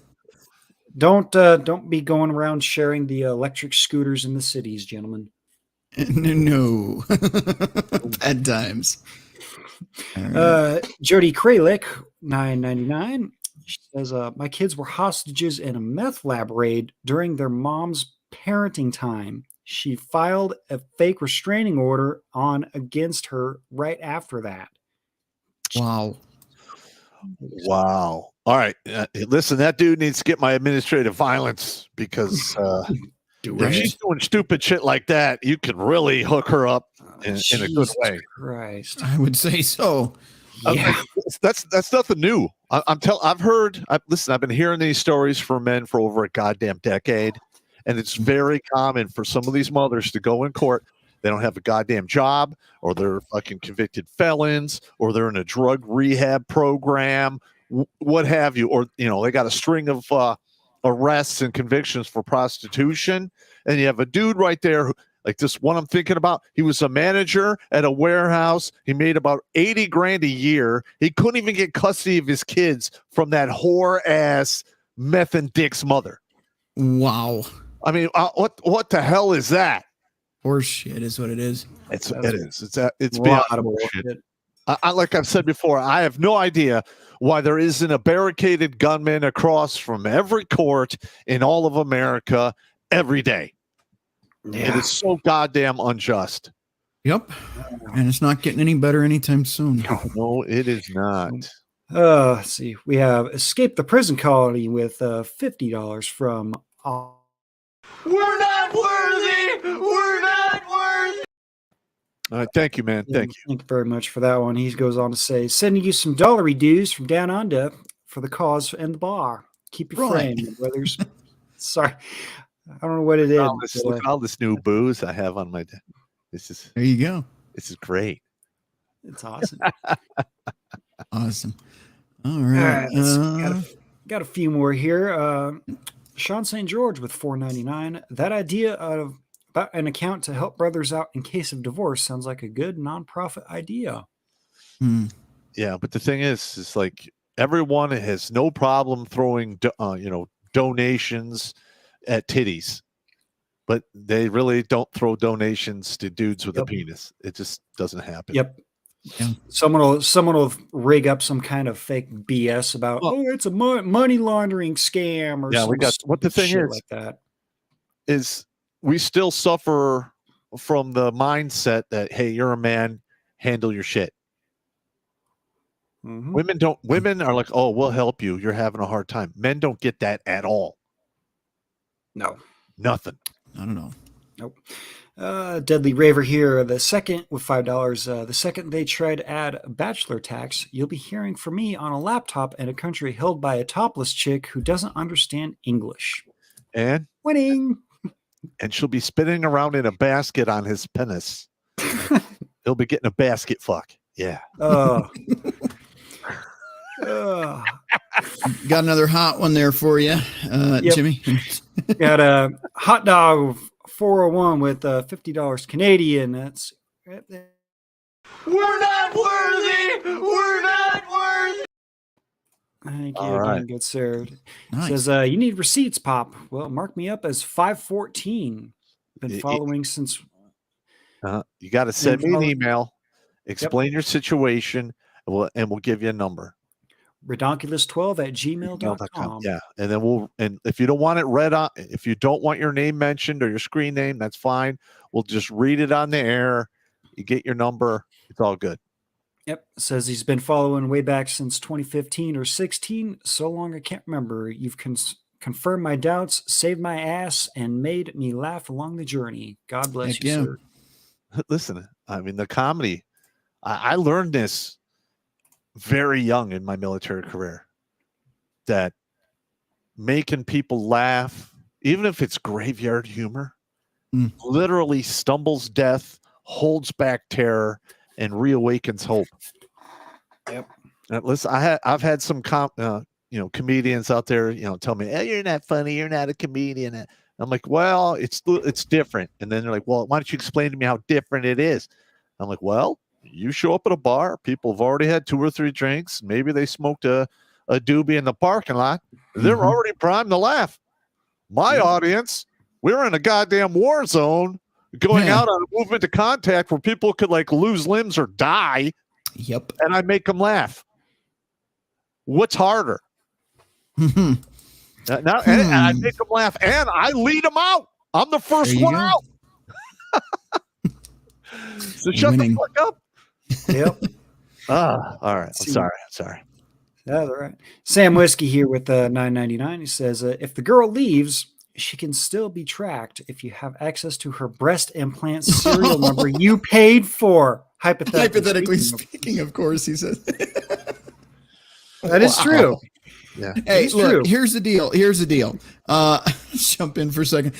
S3: Don't be going around sharing the electric scooters in the cities, gentlemen.
S2: No. Bad times.
S3: Right. Jody Kralik, $9.99. She says, my kids were hostages in a meth lab raid during their mom's parenting time. She filed a fake restraining order against her right after that.
S2: Wow.
S1: All right. Listen, that dude needs to get my administrative violence because if she's doing stupid shit like that, you can really hook her up in a good way.
S3: Christ.
S2: I would say so.
S3: Yeah.
S1: That's nothing new. I've been hearing these stories from men for over a goddamn decade, and it's very common for some of these mothers to go in court. They don't have a goddamn job, or they're fucking convicted felons, or they're in a drug rehab program, what have you, or they got a string of arrests and convictions for prostitution, and you have a dude right there who, like this one I'm thinking about, he was a manager at a warehouse. He made about $80,000 a year. He couldn't even get custody of his kids from that whore ass meth and dick's mother.
S2: Wow.
S1: I mean, what the hell is that?
S2: Horse shit is what it is.
S1: It's beyond bullshit. Like I've said before, I have no idea why there isn't a barricaded gunman across from every court in all of America every day. Yeah. It is so goddamn unjust.
S2: Yep. And it's not getting any better anytime soon.
S1: No, it is not.
S3: Let's see. We have Escape the Prison Colony with $50 from...
S4: We're not worthy! We're not worthy!
S1: All right, thank you, man. Thank you.
S3: Thank you very much for that one. He goes on to say, sending you some dollary dues from down under for the cause and the bar. Keep your frame, brothers. Sorry. I don't know what it is.
S1: Look at all this new booze I have on my desk.
S2: There you go.
S1: This is great.
S3: It's awesome.
S2: Awesome. All right.
S3: Got a few more here. Sean St. George with $4.99. That idea about an account to help brothers out in case of divorce sounds like a good nonprofit idea.
S1: Yeah, but the thing is like everyone has no problem throwing donations at titties, but they really don't throw donations to dudes with a penis. It just doesn't happen.
S3: Yep. Yeah. Someone will rig up some kind of fake BS about it's a money laundering scam or
S1: we got what the thing is
S3: like that.
S1: Is we still suffer from the mindset that hey, you're a man, handle your shit. Mm-hmm. Women are like, oh, we'll help you. You're having a hard time. Men don't get that at all.
S3: No.
S1: Nothing.
S2: I don't know.
S3: Nope. Deadly Raver here. The second with $5. The second they try to add bachelor tax, you'll be hearing from me on a laptop in a country held by a topless chick who doesn't understand English.
S1: And
S3: Winning.
S1: and she'll be spinning around in a basket on his penis. He'll be getting a basket fuck. Yeah.
S3: Oh.
S2: Got another hot one there for you,
S3: Yep.
S2: Jimmy.
S3: Got a hot dog 401 with $50 Canadian. That's right there.
S4: We're not worthy. We're not worthy.
S3: Thank you,
S1: All right.
S3: again, good sir.
S2: Nice.
S3: Says, you need receipts, Popp. Well, mark me up as 514. Been following since.
S1: You got to send me an email, explain your situation, and we'll give you a number.
S3: Redonkulous12@gmail.com.
S1: Yeah, and then and if you don't want it read on, if you don't want your name mentioned or your screen name, that's fine. We'll just read it on the air. You get your number. It's all good.
S3: Yep. Says he's been following way back since 2015 or 16. So long I can't remember. You've confirmed my doubts, saved my ass, and made me laugh along the journey. God bless
S2: Heck
S3: you,
S2: yeah.
S3: sir.
S1: Listen, I mean, the comedy, I learned this very young in my military career, that making people laugh, even if it's graveyard humor, literally stumbles death, holds back terror, and reawakens hope.
S3: Yep.
S1: Listen, I've had some comedians out there, tell me, "Hey, you're not funny. You're not a comedian." And I'm like, "Well, it's different." And then they're like, "Well, why don't you explain to me how different it is?" I'm like, "Well, you show up at a bar, people have already had 2 or 3 drinks. Maybe they smoked a doobie in the parking lot. They're already primed to laugh. My audience, we're in a goddamn war zone going out on a movement to contact where people could like lose limbs or die.
S2: Yep.
S1: And I make them laugh. What's harder?" And I make them laugh and I lead them out. I'm the first one out. So shut the fuck up.
S3: Yep.
S1: All right. I'm sorry.
S3: That's all right. Sam Whiskey here with $9.99. He says, if the girl leaves, she can still be tracked if you have access to her breast implant serial number you paid for.
S2: Hypothetically speaking, of course, he says.
S3: That is true.
S1: Yeah.
S2: Hey,
S3: It's
S2: look,
S3: true.
S2: here's the deal. Jump in for a second.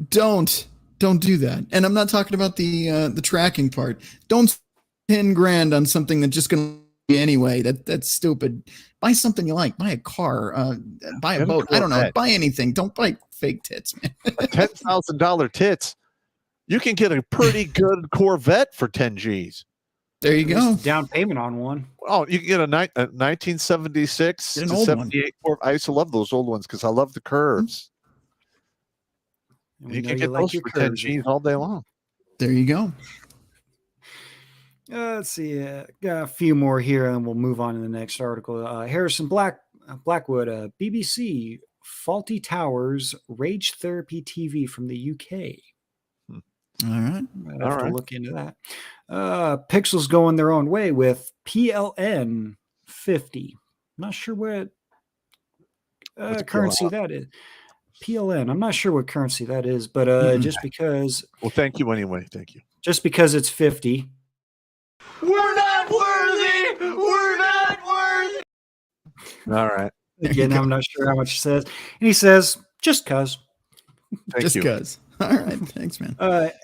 S2: Don't do that. And I'm not talking about the tracking part. Don't spend 10 grand on something that's just going to be anyway. That's stupid. Buy something you like. Buy a car. Buy a boat. I don't know. Buy anything. Don't buy fake tits, man.
S1: A $10,000 tits. You can get a pretty good Corvette for 10 G's.
S2: There you go.
S3: Down payment on one.
S1: Oh, you can get a 1976
S2: Get an
S1: to
S2: old
S1: 78 Corvette. I used to love those old ones because I love the curves.
S3: We
S1: You
S3: know
S1: can get
S3: like
S1: those
S3: your
S1: for 10
S3: curves.
S1: G's all day long.
S2: There you go.
S3: Let's see. Got a few more here, and we'll move on to the next article. Harrison Blackwood, BBC, Faulty Towers, Rage Therapy TV from the UK.
S2: All right.
S3: I'll have to look into that. Pixels going their own way with PLN 50. Not sure what currency that is. PLN. I'm not sure what currency that is, but just because.
S1: Well, thank you anyway. Thank you.
S3: Just because it's 50.
S4: We're not worthy. We're not worthy.
S1: All right.
S3: Again, I'm not sure how much it says. And he says, just cuz.
S1: Thank
S2: Just
S1: you.
S2: because. All right. Thanks, man.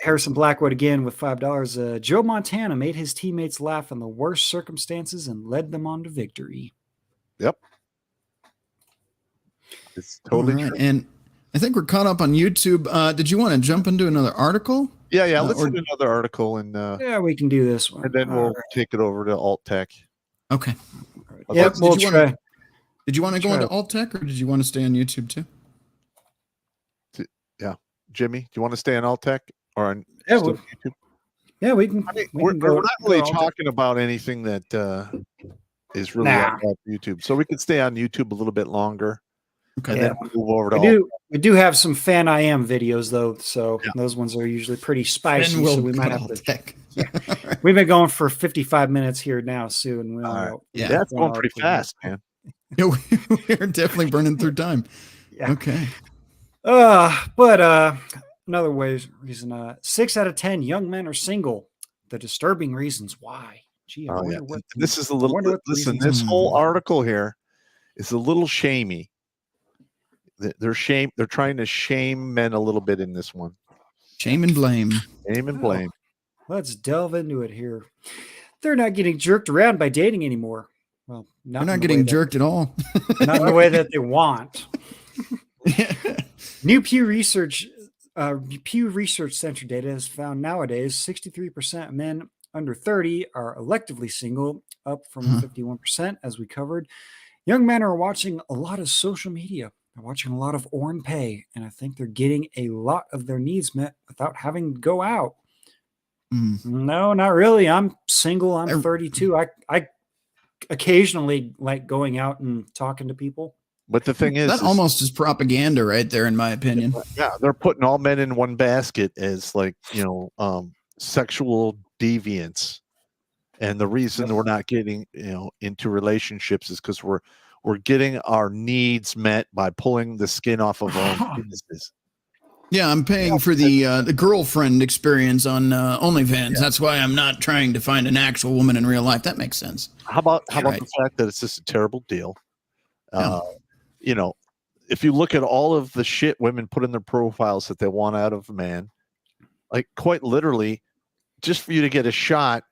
S3: Harrison Blackwood again with $5. Joe Montana made his teammates laugh in the worst circumstances and led them on to victory.
S1: Yep. It's totally
S2: All right.
S1: true.
S2: And I think we're caught up on YouTube. Did you want to jump into another article?
S1: Yeah. Let's
S2: or-
S1: do another article and
S3: Yeah, we can do this one.
S1: then we'll take it over to Alt Tech.
S2: Okay.
S3: Yep,
S2: Did
S3: we'll
S2: you
S3: try.
S2: wanna- Did you want to go into alt tech or did you want to stay on YouTube too?
S1: Yeah. Jimmy, do you want to stay on Alt Tech or on
S3: Yeah,
S1: still
S3: well,
S1: YouTube?
S3: Yeah, we can.
S1: I mean,
S3: we
S1: we're
S3: can go-
S1: not really
S3: go all day.
S1: talking about anything that is really
S3: Nah.
S1: about YouTube. So we can stay on YouTube a little bit longer.
S2: Okay.
S1: And then we'll move over to
S3: We do have some fan IM videos though, so those ones are usually pretty spicy.
S2: Then we'll
S3: So we might
S2: go
S3: have
S2: alt
S3: to.
S2: tech.
S3: We've been going for 55 minutes here now, Sue, and we only
S1: All right.
S3: got
S2: Yeah.
S1: That's
S3: one
S1: going pretty
S3: article.
S1: fast, man.
S2: Yeah, we're definitely burning through time.
S3: Yeah.
S2: Okay.
S3: But another reason. 6 out of 10 young men are single. The disturbing reasons why. Gee, I
S1: Oh,
S3: wonder
S1: yeah.
S3: what.
S1: This is a
S3: I
S1: little
S3: wonder
S1: bit,
S3: what the
S1: listen,
S3: reasons
S1: this
S3: are.
S1: whole article here is a little shamey. They're trying to shame men a little bit in this one.
S2: Shame and blame.
S1: Shame and
S3: Well,
S1: blame.
S3: let's delve into it here. They're not getting jerked around by dating anymore. Well,
S2: They're
S3: in
S2: not
S3: the
S2: getting
S3: way that-
S2: jerked at all.
S3: not in the way that they want. New Pew Research Center data has found nowadays 63% of men under 30 are electively single, up from 51% as we covered. Young men are watching a lot of social media. They're watching a lot of Orn Pay, and I think they're getting a lot of their needs met without having to go out. No, not really. I'm single. I'm 32. I occasionally like going out and talking to people.
S1: But the thing is,
S2: that almost is propaganda right there, in my opinion.
S1: Yeah, they're putting all men in one basket as like, sexual deviants. And the reason we're not getting, into relationships is because we're getting our needs met by pulling the skin off of our own penises.
S2: Yeah, I'm paying for the girlfriend experience on OnlyFans. Yeah. That's why I'm not trying to find an actual woman in real life. That makes sense.
S1: How about the fact that it's just a terrible deal? If you look at all of the shit women put in their profiles that they want out of a man, like quite literally, just for you to get a shot,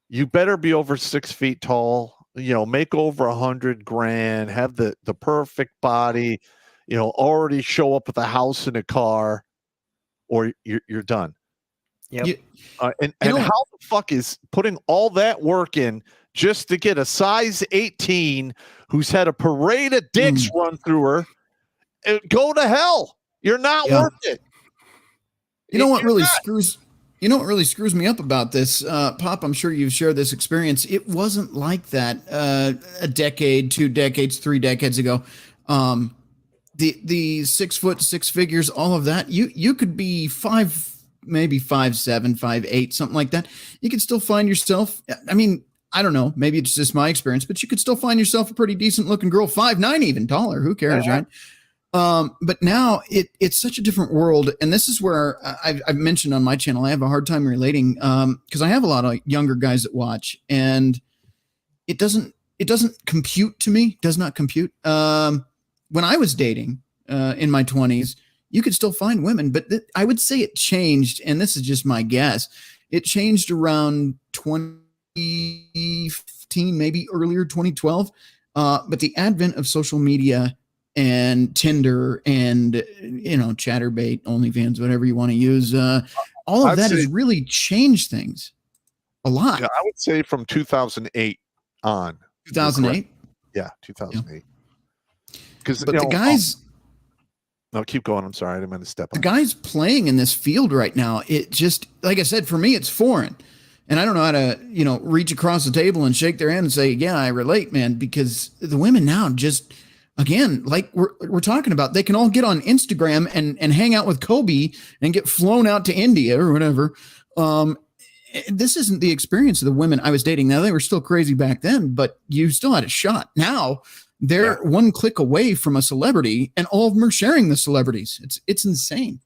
S1: you better be over 6 feet tall, make over $100,000, have the perfect body, already show up with a house and a car, or you're done.
S3: Yep.
S1: And how the fuck is putting all that work in just to get a size 18 who's had a parade of dicks run through her? Go to hell. You're not worth it.
S2: You know what really screws me up about this, Popp? I'm sure you've shared this experience. It wasn't like that a decade, 2 decades, 3 decades ago. The 6 foot, 6 figures, all of that. You could be 5, maybe 5'7", 5'8", something like that. You could still find yourself. I mean, I don't know. Maybe it's just my experience, but you could still find yourself a pretty decent looking girl, 5'9", even taller. Who cares, right? But now it's such a different world. And this is where I've mentioned on my channel, I have a hard time relating because I have a lot of younger guys that watch, and it doesn't compute to me, does not compute. When I was dating in my 20s, you could still find women, but I would say it changed, and this is just my guess. It changed around 2015, maybe earlier 2012. But the advent of social media and Tinder and, Chatterbait, OnlyFans, whatever you want to use, all of that has really changed things a lot.
S1: Yeah, I would say from 2008 on.
S2: 2008?
S1: Yeah, 2008. Because
S2: the guys...
S1: No, keep going. I'm sorry. I didn't mean to step on.
S2: The guys playing in this field right now, it just, like I said, for me, it's foreign. And I don't know how to, reach across the table and shake their hand and say, yeah, I relate, man, because the women now just... Again, like we're talking about, they can all get on Instagram and hang out with Kobe and get flown out to India or whatever. This isn't the experience of the women I was dating. Now, they were still crazy back then, but you still had a shot. Now, they're one click away from a celebrity, and all of them are sharing the celebrities. It's insane.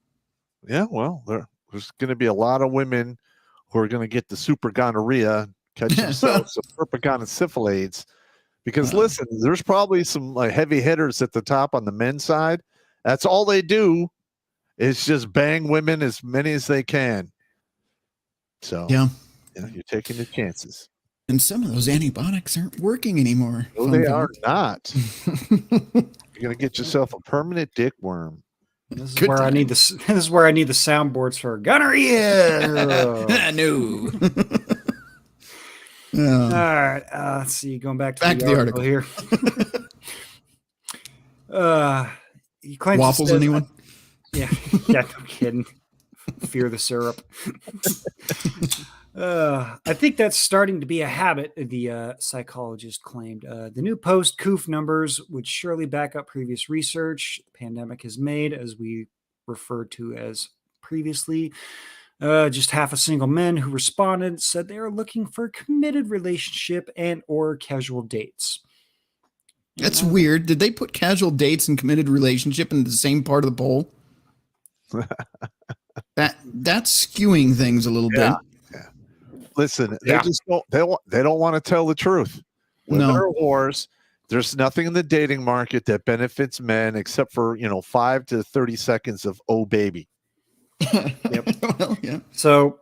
S1: Yeah, well, there's going to be a lot of women who are going to get the super gonorrhea, catch themselves a perpigonisyphilades. Because listen, there's probably some like heavy hitters at the top on the men's side. That's all they do is just bang women as many as they can. So you're taking the chances.
S2: And some of those antibiotics aren't working anymore.
S1: No, they are not. You're gonna get yourself a permanent dick worm.
S3: This is where I need this is where I need the soundboards for gonorrhea.
S2: No.
S3: All right, let's see. Going back to the article here. He claims
S2: waffles. Anyone?
S3: Yeah, no kidding. Fear the syrup. I think that's starting to be a habit. The psychologist claimed the new post-coof numbers would surely back up previous research the pandemic has made, as we referred to as previously. Just half of single men who responded said they are looking for a committed relationship and or casual dates.
S2: That's weird. Did they put casual dates and committed relationship in the same part of the poll? That's skewing things a little
S1: Yeah.
S2: bit.
S1: Listen,
S3: Yeah.
S1: they don't want to tell the truth. Women
S2: No.
S1: are whores. There's nothing in the dating market that benefits men except for 5 to 30 seconds of oh baby.
S2: Well, yeah.
S3: So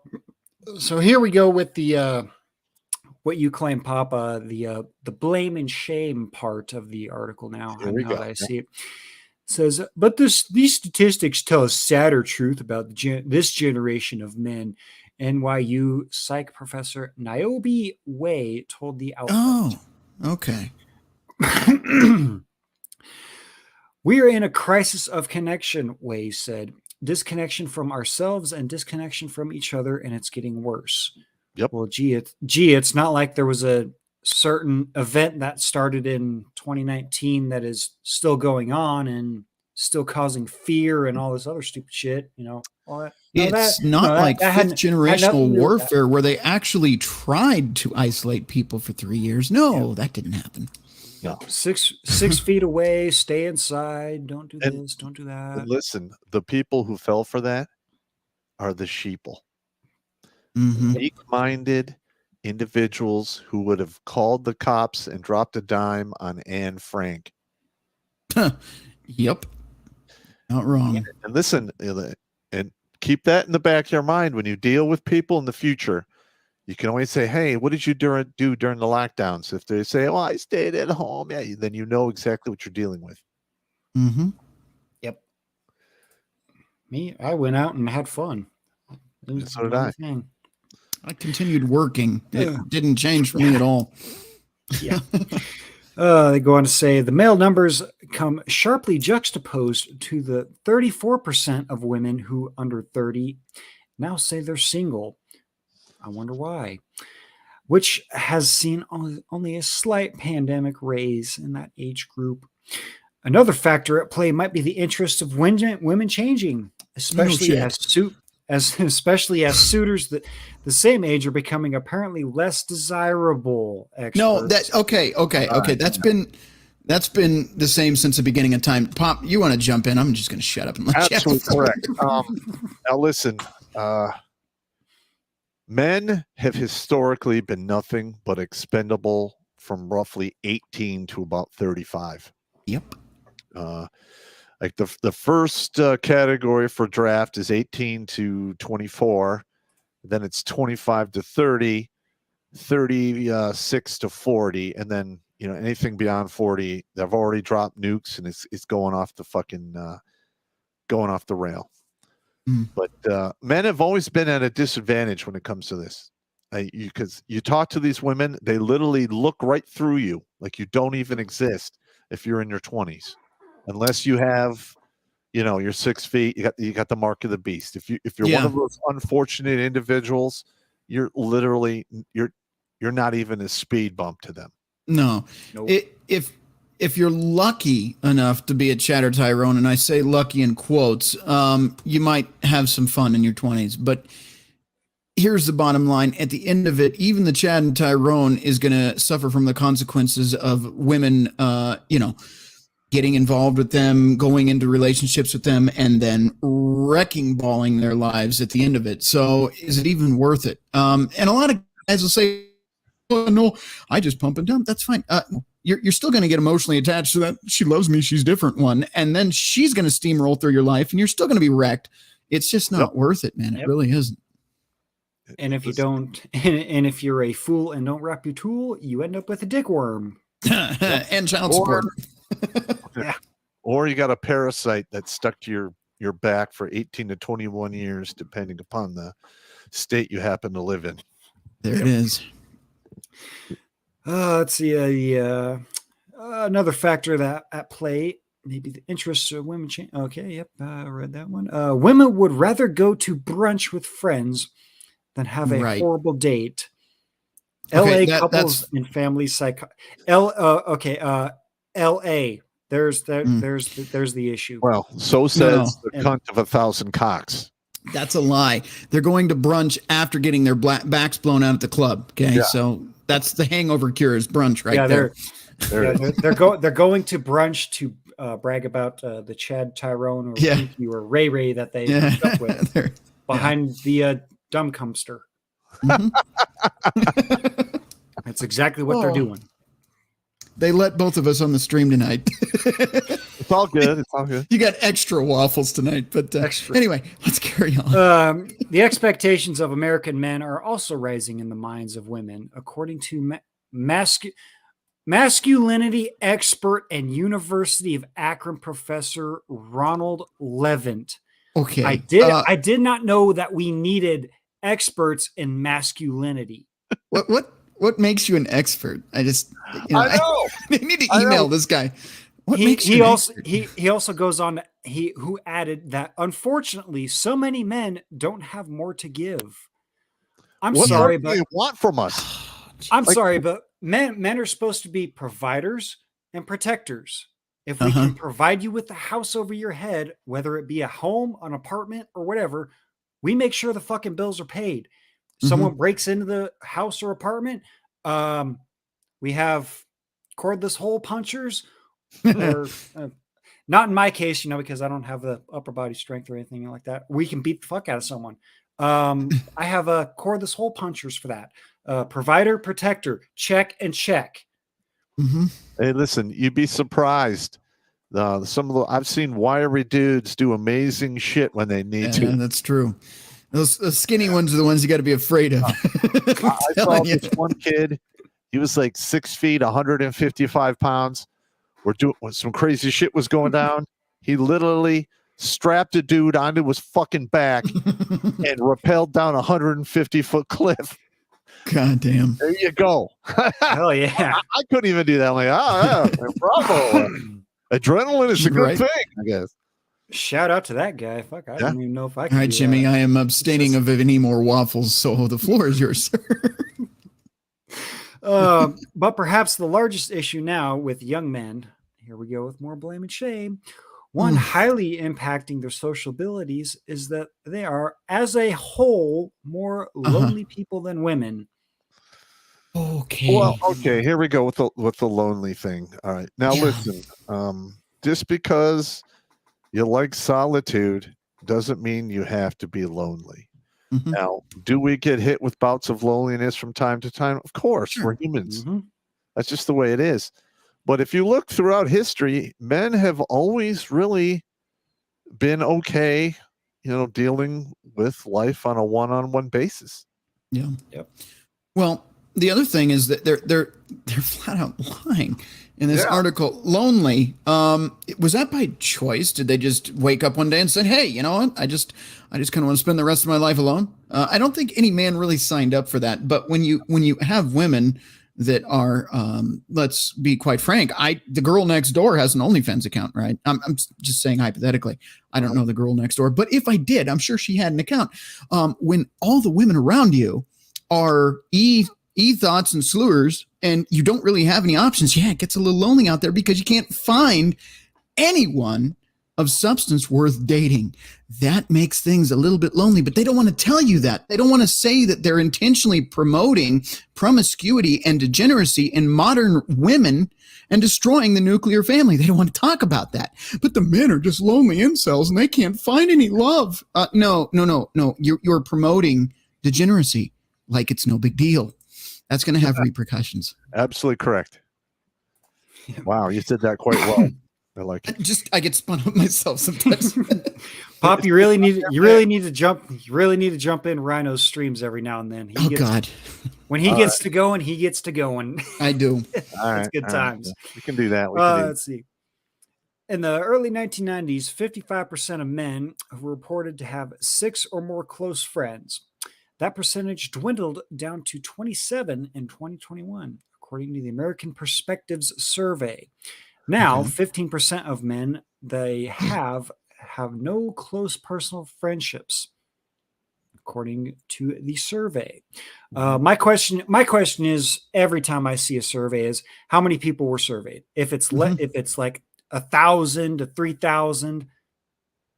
S3: here we go with the what you claim, Papa, the blame and shame part of the article. Now,
S1: Here we
S3: now
S1: go.
S3: that I see it. Says, but these statistics tell a sadder truth about this generation of men. NYU psych professor Niobe Way told the Outpost.
S2: Oh, okay.
S3: We are in a crisis of connection, Way said. Disconnection from ourselves and disconnection from each other, and it's getting worse.
S1: Yep.
S3: Well, it's not like there was a certain event that started in 2019 that is still going on and still causing fear and all this other stupid shit. All that.
S2: It's not like fifth generational warfare where they actually tried to isolate people for 3 years. No, that didn't happen.
S1: No.
S3: 6 feet away, stay inside, don't do this, don't do that.
S1: And listen, the people who fell for that are the sheeple.
S2: Mm-hmm.
S1: Weak-minded individuals who would have called the cops and dropped a dime on Anne Frank.
S2: Yep. Not wrong.
S1: And listen, and keep that in the back of your mind when you deal with people in the future. You can always say, hey, what did you do during the lockdowns? If they say, oh, I stayed at home, yeah, then you know exactly what you're dealing with.
S2: Mm-hmm.
S3: Yep. Me, I went out and had fun.
S1: So did I.
S2: I continued working. It didn't change for me at all.
S3: Yeah. They go on to say the male numbers come sharply juxtaposed to the 34% of women who under 30 now say they're single. I wonder why. Which has seen only a slight pandemic raise in that age group. Another factor at play might be the interest of women changing, especially as suitors that the same age are becoming apparently less desirable. Experts.
S2: No, okay. That's been the same since the beginning of time. Pop, you want to jump in? I'm just going to shut up and let you.
S1: Absolutely correct. Now listen, men have historically been nothing but expendable from roughly 18 to about 35.
S2: Yep.
S1: Like the first category for draft is 18 to 24. Then it's 25 to 30, 36 to 40. And then, anything beyond 40, they've already dropped nukes and it's going off the fucking, going off the rail. But men have always been at a disadvantage when it comes to this. Because you talk to these women, they literally look right through you like you don't even exist if you're in your 20s, unless you have, you're 6 feet. You got the mark of the beast. If you're one of those unfortunate individuals, you're literally you're not even a speed bump to them.
S2: No, nope. If you're lucky enough to be a Chatter Tyrone, and I say lucky in quotes, you might have some fun in your 20s. But here's the bottom line. At the end of it, even the Chad and Tyrone is going to suffer from the consequences of women, getting involved with them, going into relationships with them, and then wrecking balling their lives at the end of it. So is it even worth it? And a lot of guys will say, oh, no, I just pump and dump. That's fine. You're still going to get emotionally attached to that. She loves me. She's different one. And then she's going to steamroll through your life and you're still going to be wrecked. It's just not worth it, man. It really isn't.
S3: And if you don't, and if you're a fool and don't wrap your tool, you end up with a dick worm.
S2: And child support.
S3: Yeah.
S1: Or you got a parasite that's stuck to your back for 18 to 21 years, depending upon the state you happen to live in.
S2: There it is.
S3: Let's see. Another factor that at play, maybe the interests of women change. Okay, yep, I read that one. Women would rather go to brunch with friends than have a horrible date.
S2: Okay,
S3: LA couples and family LA. There's the issue.
S1: Well, so says the cunt of 1,000 cocks.
S2: That's a lie. They're going to brunch after getting their backs blown out at the club. Okay, so that's the hangover cure is brunch right there.
S3: They're going to brunch to brag about the Chad Tyrone or
S2: Yeah.
S3: Pinky or Ray Ray that they
S2: Yeah.
S3: hooked up with
S2: They're-
S3: behind the dumb dumpster.
S2: Mhm.
S3: That's exactly what they're
S2: Oh.
S3: doing.
S2: They let both of us on the stream tonight.
S1: It's all good. It's all good.
S2: You got extra waffles tonight, but
S3: Extra.
S2: anyway, let's carry on.
S3: The expectations of American men are also rising in the minds of women, according to masculinity expert and University of Akron professor Ronald Levant.
S2: Okay,
S3: I did not know that we needed experts in masculinity.
S2: what makes you an expert? I just,
S1: I know.
S2: I need to email this guy. What makes
S3: He
S2: you an
S3: also
S2: expert?
S3: he also goes on. Who added that unfortunately, so many men don't have more to give. I'm
S1: What
S3: sorry,
S1: more do
S3: but
S1: you want from us?
S3: I'm
S1: Like-
S3: sorry, but men are supposed to be providers and protectors. If we
S2: Uh-huh.
S3: can provide you with a house over your head, whether it be a home, an apartment, or whatever, we make sure the fucking bills are paid. Someone breaks into the house or apartment, we have cordless hole punchers, or not in my case, because I don't have the upper body strength or anything like that. We can beat the fuck out of someone. I have cordless hole punchers for that. Provider, protector, check and check.
S2: Mm-hmm.
S1: Hey, listen, you'd be surprised. Some of the I've seen wiry dudes do amazing shit when they need
S2: Yeah,
S1: to.
S2: that's true. Those skinny ones are the ones you got to be afraid of.
S1: I saw
S2: Telling you.
S1: this one kid. He was like 6 feet, 155 pounds. When some crazy shit was going down. He literally strapped a dude onto his fucking back and rappelled down a 150-foot cliff.
S2: God damn.
S1: There you go.
S3: Hell yeah.
S1: I couldn't even do that. I'm like, oh, yeah, bravo. Adrenaline is a good
S2: Right.
S1: thing, I guess.
S3: Shout out to that guy. Fuck, I don't even know if I can.
S2: All right,
S3: do
S2: Jimmy,
S3: that.
S2: I am abstaining of any more waffles, so the floor is yours, sir.
S3: But perhaps the largest issue now with young men, here we go with more blame and shame. One highly impacting their social abilities is that they are, as a whole, more lonely people than women.
S2: Okay.
S1: Well, okay, here we go with the lonely thing. All right. Now
S2: Yeah.
S1: listen, just because you like solitude doesn't mean you have to be lonely.
S2: Mhm.
S1: Now, do we get hit with bouts of loneliness from time to time? Of course,
S2: Sure.
S1: we're humans.
S3: Mhm.
S1: That's just the way it is. But if you look throughout history, men have always really been okay, dealing with life on a one-on-one basis.
S2: Yeah.
S3: Yep.
S2: Well, the other thing is that they're flat out lying in this
S1: Yeah.
S2: article. Lonely. Was that by choice? Did they just wake up one day and said, "Hey, you know what? I just kind of want to spend the rest of my life alone"? I don't think any man really signed up for that. But when you have women that are, let's be quite frank, the girl next door has an OnlyFans account, right? I'm just saying hypothetically. I don't know the girl next door, but if I did, I'm sure she had an account. When all the women around you are thoughts and slurs, and you don't really have any options, it gets a little lonely out there because you can't find anyone of substance worth dating. That makes things a little bit lonely, but they don't want to tell you that. They don't want to say that they're intentionally promoting promiscuity and degeneracy in modern women and destroying the nuclear family. They don't want to talk about that. But the men are just lonely incels and they can't find any love. No. You're promoting degeneracy like it's no big deal. That's going to have repercussions.
S1: Absolutely correct. Wow, you said that quite well. I like it.
S2: I get spun up myself sometimes.
S3: Pop, you really need to jump in Rhino's streams every now and then.
S2: God.
S3: When he gets to going, he gets to going.
S2: I do.
S1: All right,
S3: It's good
S1: all right.
S3: times.
S1: We can do that. We can do
S3: Let's see. In the early 1990s, 55% of men were reported to have 6 or more close friends. That percentage dwindled down to 27 in 2021, according to the American Perspectives Survey. Now, 15% of men they have no close personal friendships, according to the survey. My question is, every time I see a survey, is how many people were surveyed? If it's if it's like 1,000 to 3,000,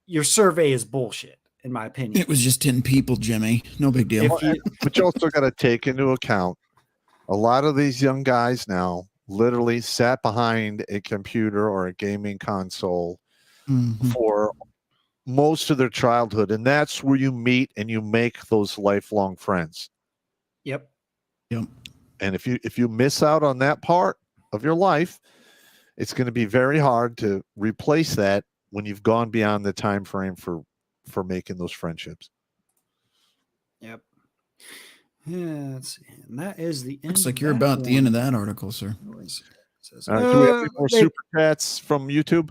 S3: your survey is bullshit, in my opinion.
S2: It was just 10 people, Jimmy. No big deal.
S1: But you also got to take into account a lot of these young guys now literally sat behind a computer or a gaming console
S2: Mhm.
S1: for most of their childhood, and that's where you meet and you make those lifelong friends.
S3: Yep.
S2: Yep.
S1: And if you miss out on that part of your life, it's going to be very hard to replace that when you've gone beyond the time frame for making those friendships.
S3: Yep. Yeah, let's see. And that is the end.
S2: Looks like
S3: of
S2: you're
S3: that
S2: about the end of
S3: one.
S2: that article, sir.
S3: Says,
S1: All right, do we have any more
S3: they-
S1: super chats from YouTube?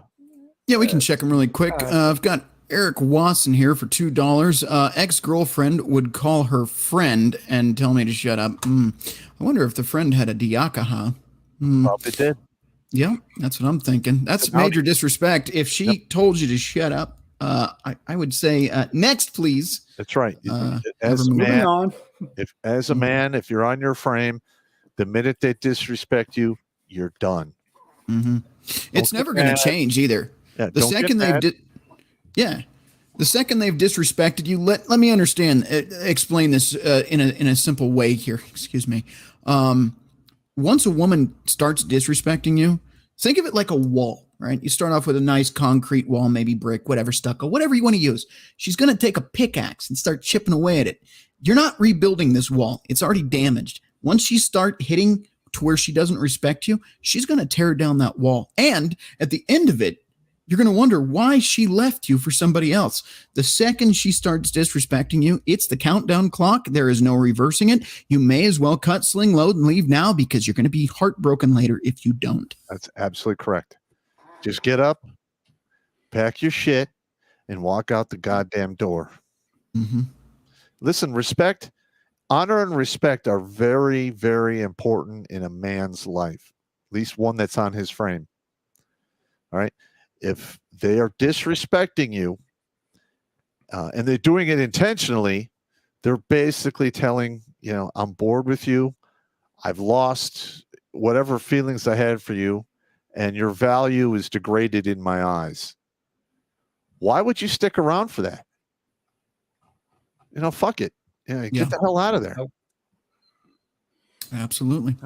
S2: Yeah, we can check them really quick. I've got Eric Wasson here for $2. Ex-girlfriend would call her friend and tell me to shut up. I wonder if the friend had a diakaha.
S1: Probably did.
S2: Yeah, that's what I'm thinking. That's major disrespect. If she told you to shut up, I would say, next, please.
S1: That's right.
S2: As a
S3: moving
S2: man,
S3: on.
S1: If you're on your frame, the minute they disrespect you, you're done.
S2: It's never going to change either.
S1: Yeah,
S2: The second they've disrespected you, let me understand. Explain this in a simple way here. Excuse me. Once a woman starts disrespecting you, think of it like a wall, right? You start off with a nice concrete wall, maybe brick, whatever, stucco, whatever you want to use. She's going to take a pickaxe and start chipping away at it. You're not rebuilding this wall. It's already damaged. Once you start hitting to where she doesn't respect you, she's going to tear down that wall. And at the end of it, you're going to wonder why she left you for somebody else. The second she starts disrespecting you, it's the countdown clock. There is no reversing it. You may as well cut, sling, load, and leave now because you're going to be heartbroken later if you don't.
S1: That's absolutely correct. Just get up, pack your shit, and walk out the goddamn door. Listen, respect, honor and respect are very, very important in a man's life, at least one that's on his frame. All right. If they are disrespecting you and they're doing it intentionally, they're basically telling, I'm bored with you. I've lost whatever feelings I had for you, and your value is degraded in my eyes. Why would you stick around for that? Fuck it. Get the hell out of there.
S2: Absolutely.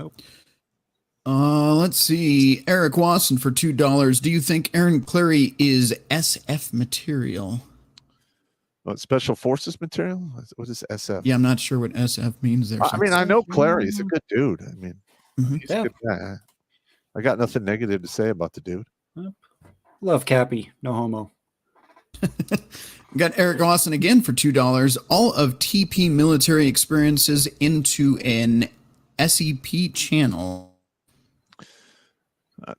S2: Let's see. Eric Wasson for $2. Do you think Aaron Clary is SF material?
S1: What, special forces material? What is SF?
S2: Yeah, I'm not sure what SF means there.
S1: I mean, I know Clary. He's a good dude. I mean, he's
S3: Yeah.
S1: a good guy. I got nothing negative to say about the dude.
S3: Love Cappy. No homo.
S2: Got Eric Wasson again for $2. All of TP military experiences into an SEP channel.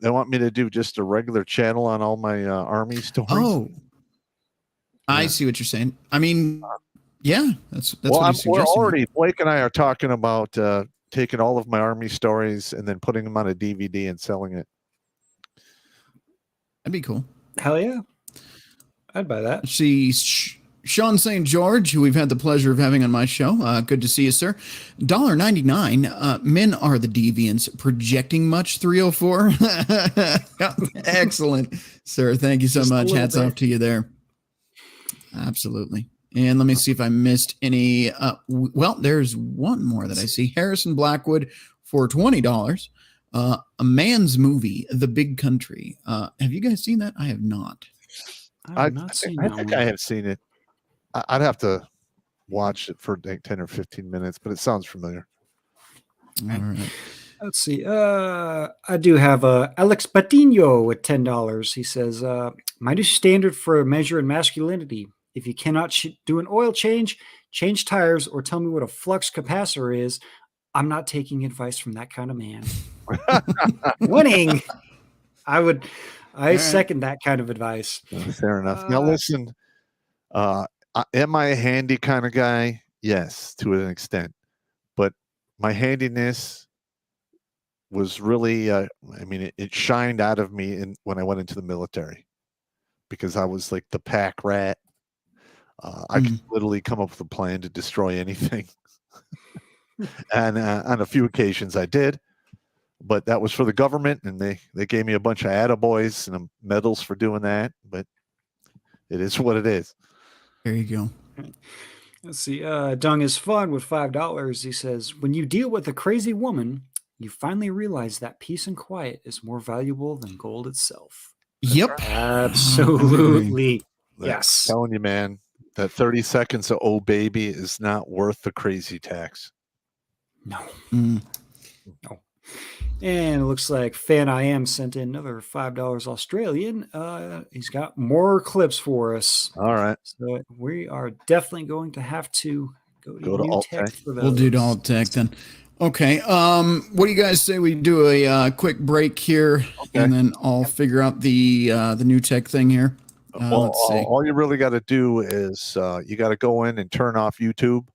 S1: They want me to do just a regular channel on all my Army stories.
S2: Oh, I see what you're saying. I mean, yeah, that's
S1: well,
S2: what he's suggesting.
S1: Blake and I are talking about taking all of my Army stories and then putting them on a DVD and selling it.
S2: That'd be cool.
S3: Hell yeah. I'd buy that.
S2: Let's see. Sean St. George, who we've had the pleasure of having on my show. Good to see you, sir. $1.99. Men are the deviants. Projecting much, 304. Excellent, sir. Thank you so much. Hats off to you there. Absolutely. And let me see if I missed any. Well, there's one more that I see. Harrison Blackwood for $20. A man's movie, The Big Country. Have you guys seen that? I have not.
S1: I think I have seen it. I'd have to watch it for 10 or 15 minutes, but it sounds familiar.
S2: All right.
S3: Let's see. I do have Alex Patino with $10. He says, my new standard for a measure in masculinity. If you cannot do an oil change tires, or tell me what a flux capacitor is, I'm not taking advice from that kind of man. Winning. I second that kind of advice.
S1: Fair enough. Now listen, am I a handy kind of guy? Yes, to an extent. But my handiness was really, it shined out of me when I went into the military, because I was like the pack rat. I could literally come up with a plan to destroy anything. And on a few occasions I did. But that was for the government, and they gave me a bunch of attaboys and medals for doing that. But it is what it is.
S2: There you go.
S3: Let's see. Dung is fun with $5. He says, when you deal with a crazy woman, you finally realize that peace and quiet is more valuable than gold itself.
S2: Yep.
S3: Absolutely.
S1: I'm
S3: Yes.
S1: telling you, man, that 30 seconds of "Oh Baby" is not worth the crazy tax.
S3: No.
S2: Mm.
S3: No. And it looks like Fan I Am sent in another $5 Australian. He's got more clips for us.
S1: All right.
S3: So we are definitely going to have to go
S1: Go to
S3: new
S1: alt
S3: tech
S1: tech.
S3: for those.
S2: We'll do alt tech then. Okay. What do you guys say we do a quick break here, and then I'll figure out the new tech thing here.
S1: Well,
S2: Let's see.
S1: all you really got to do is you got to go in and turn off YouTube.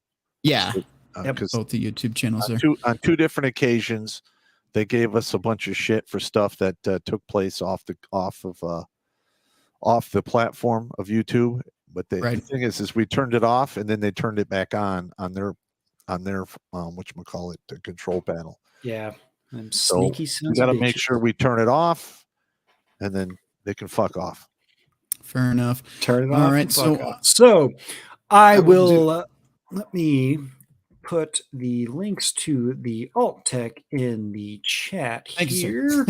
S2: Yeah,
S1: Because
S2: both the YouTube channels there.
S1: on two different occasions, they gave us a bunch of shit for stuff that took place off the platform of YouTube. But the thing is we turned it off, and then they turned it back on their whatchamacallit, the control panel.
S3: Yeah.
S1: So
S3: Sneaky
S1: we got to make sure we turn it off, and then they can fuck off.
S2: Fair enough.
S3: Turn it off.
S2: All right.
S3: So I will let me put the links to the alt tech in the chat here.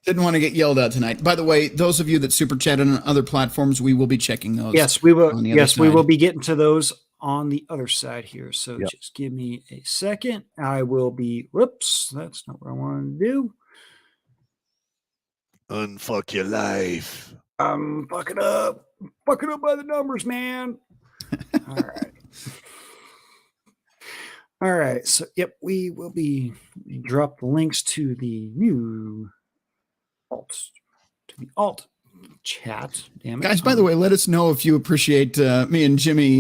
S2: Didn't want to get yelled at tonight. By the way, those of you that super chatted on other platforms, we will be checking those.
S3: Yes, we will. Yes, we will be getting to those on the other side here. So just give me a second. I will be. Whoops, that's not what I wanted to do.
S1: Unfuck your life.
S3: I'm fucking up by the numbers, man. All right. All right. So, yep, we will be drop the links to the new alt chat. Damn it.
S2: Guys, by the way, let us know if you appreciate me and Jimmy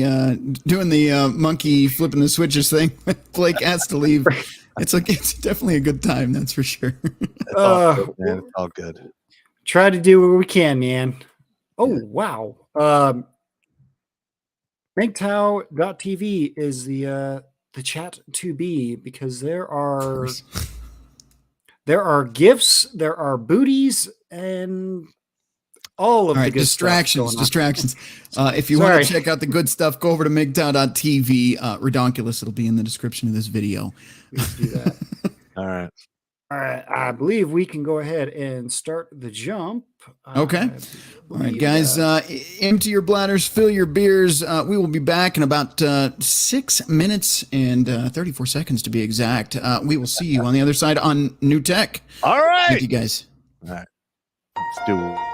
S2: doing the monkey flipping the switches thing. Blake has to leave. It's definitely a good time, that's for sure.
S1: It's all good, man. It's all good.
S3: Try to do what we can, man. Oh, wow. MGTOW.tv is the chat to be, because there are gifts, there are booties, and all of the good
S2: distractions. If you want to check out the good stuff, go over to MGTOW.tv. Redonkulous, it'll be in the description of this video.
S3: Let's do that.
S1: All right.
S3: All right. I believe we can go ahead and start the jump.
S2: Okay. All right, guys, empty your bladders, fill your beers. We will be back in about 6 minutes and 34 seconds to be exact. We will see you on the other side on New Tech.
S1: All right.
S2: Thank you, guys.
S1: All right. Let's do it.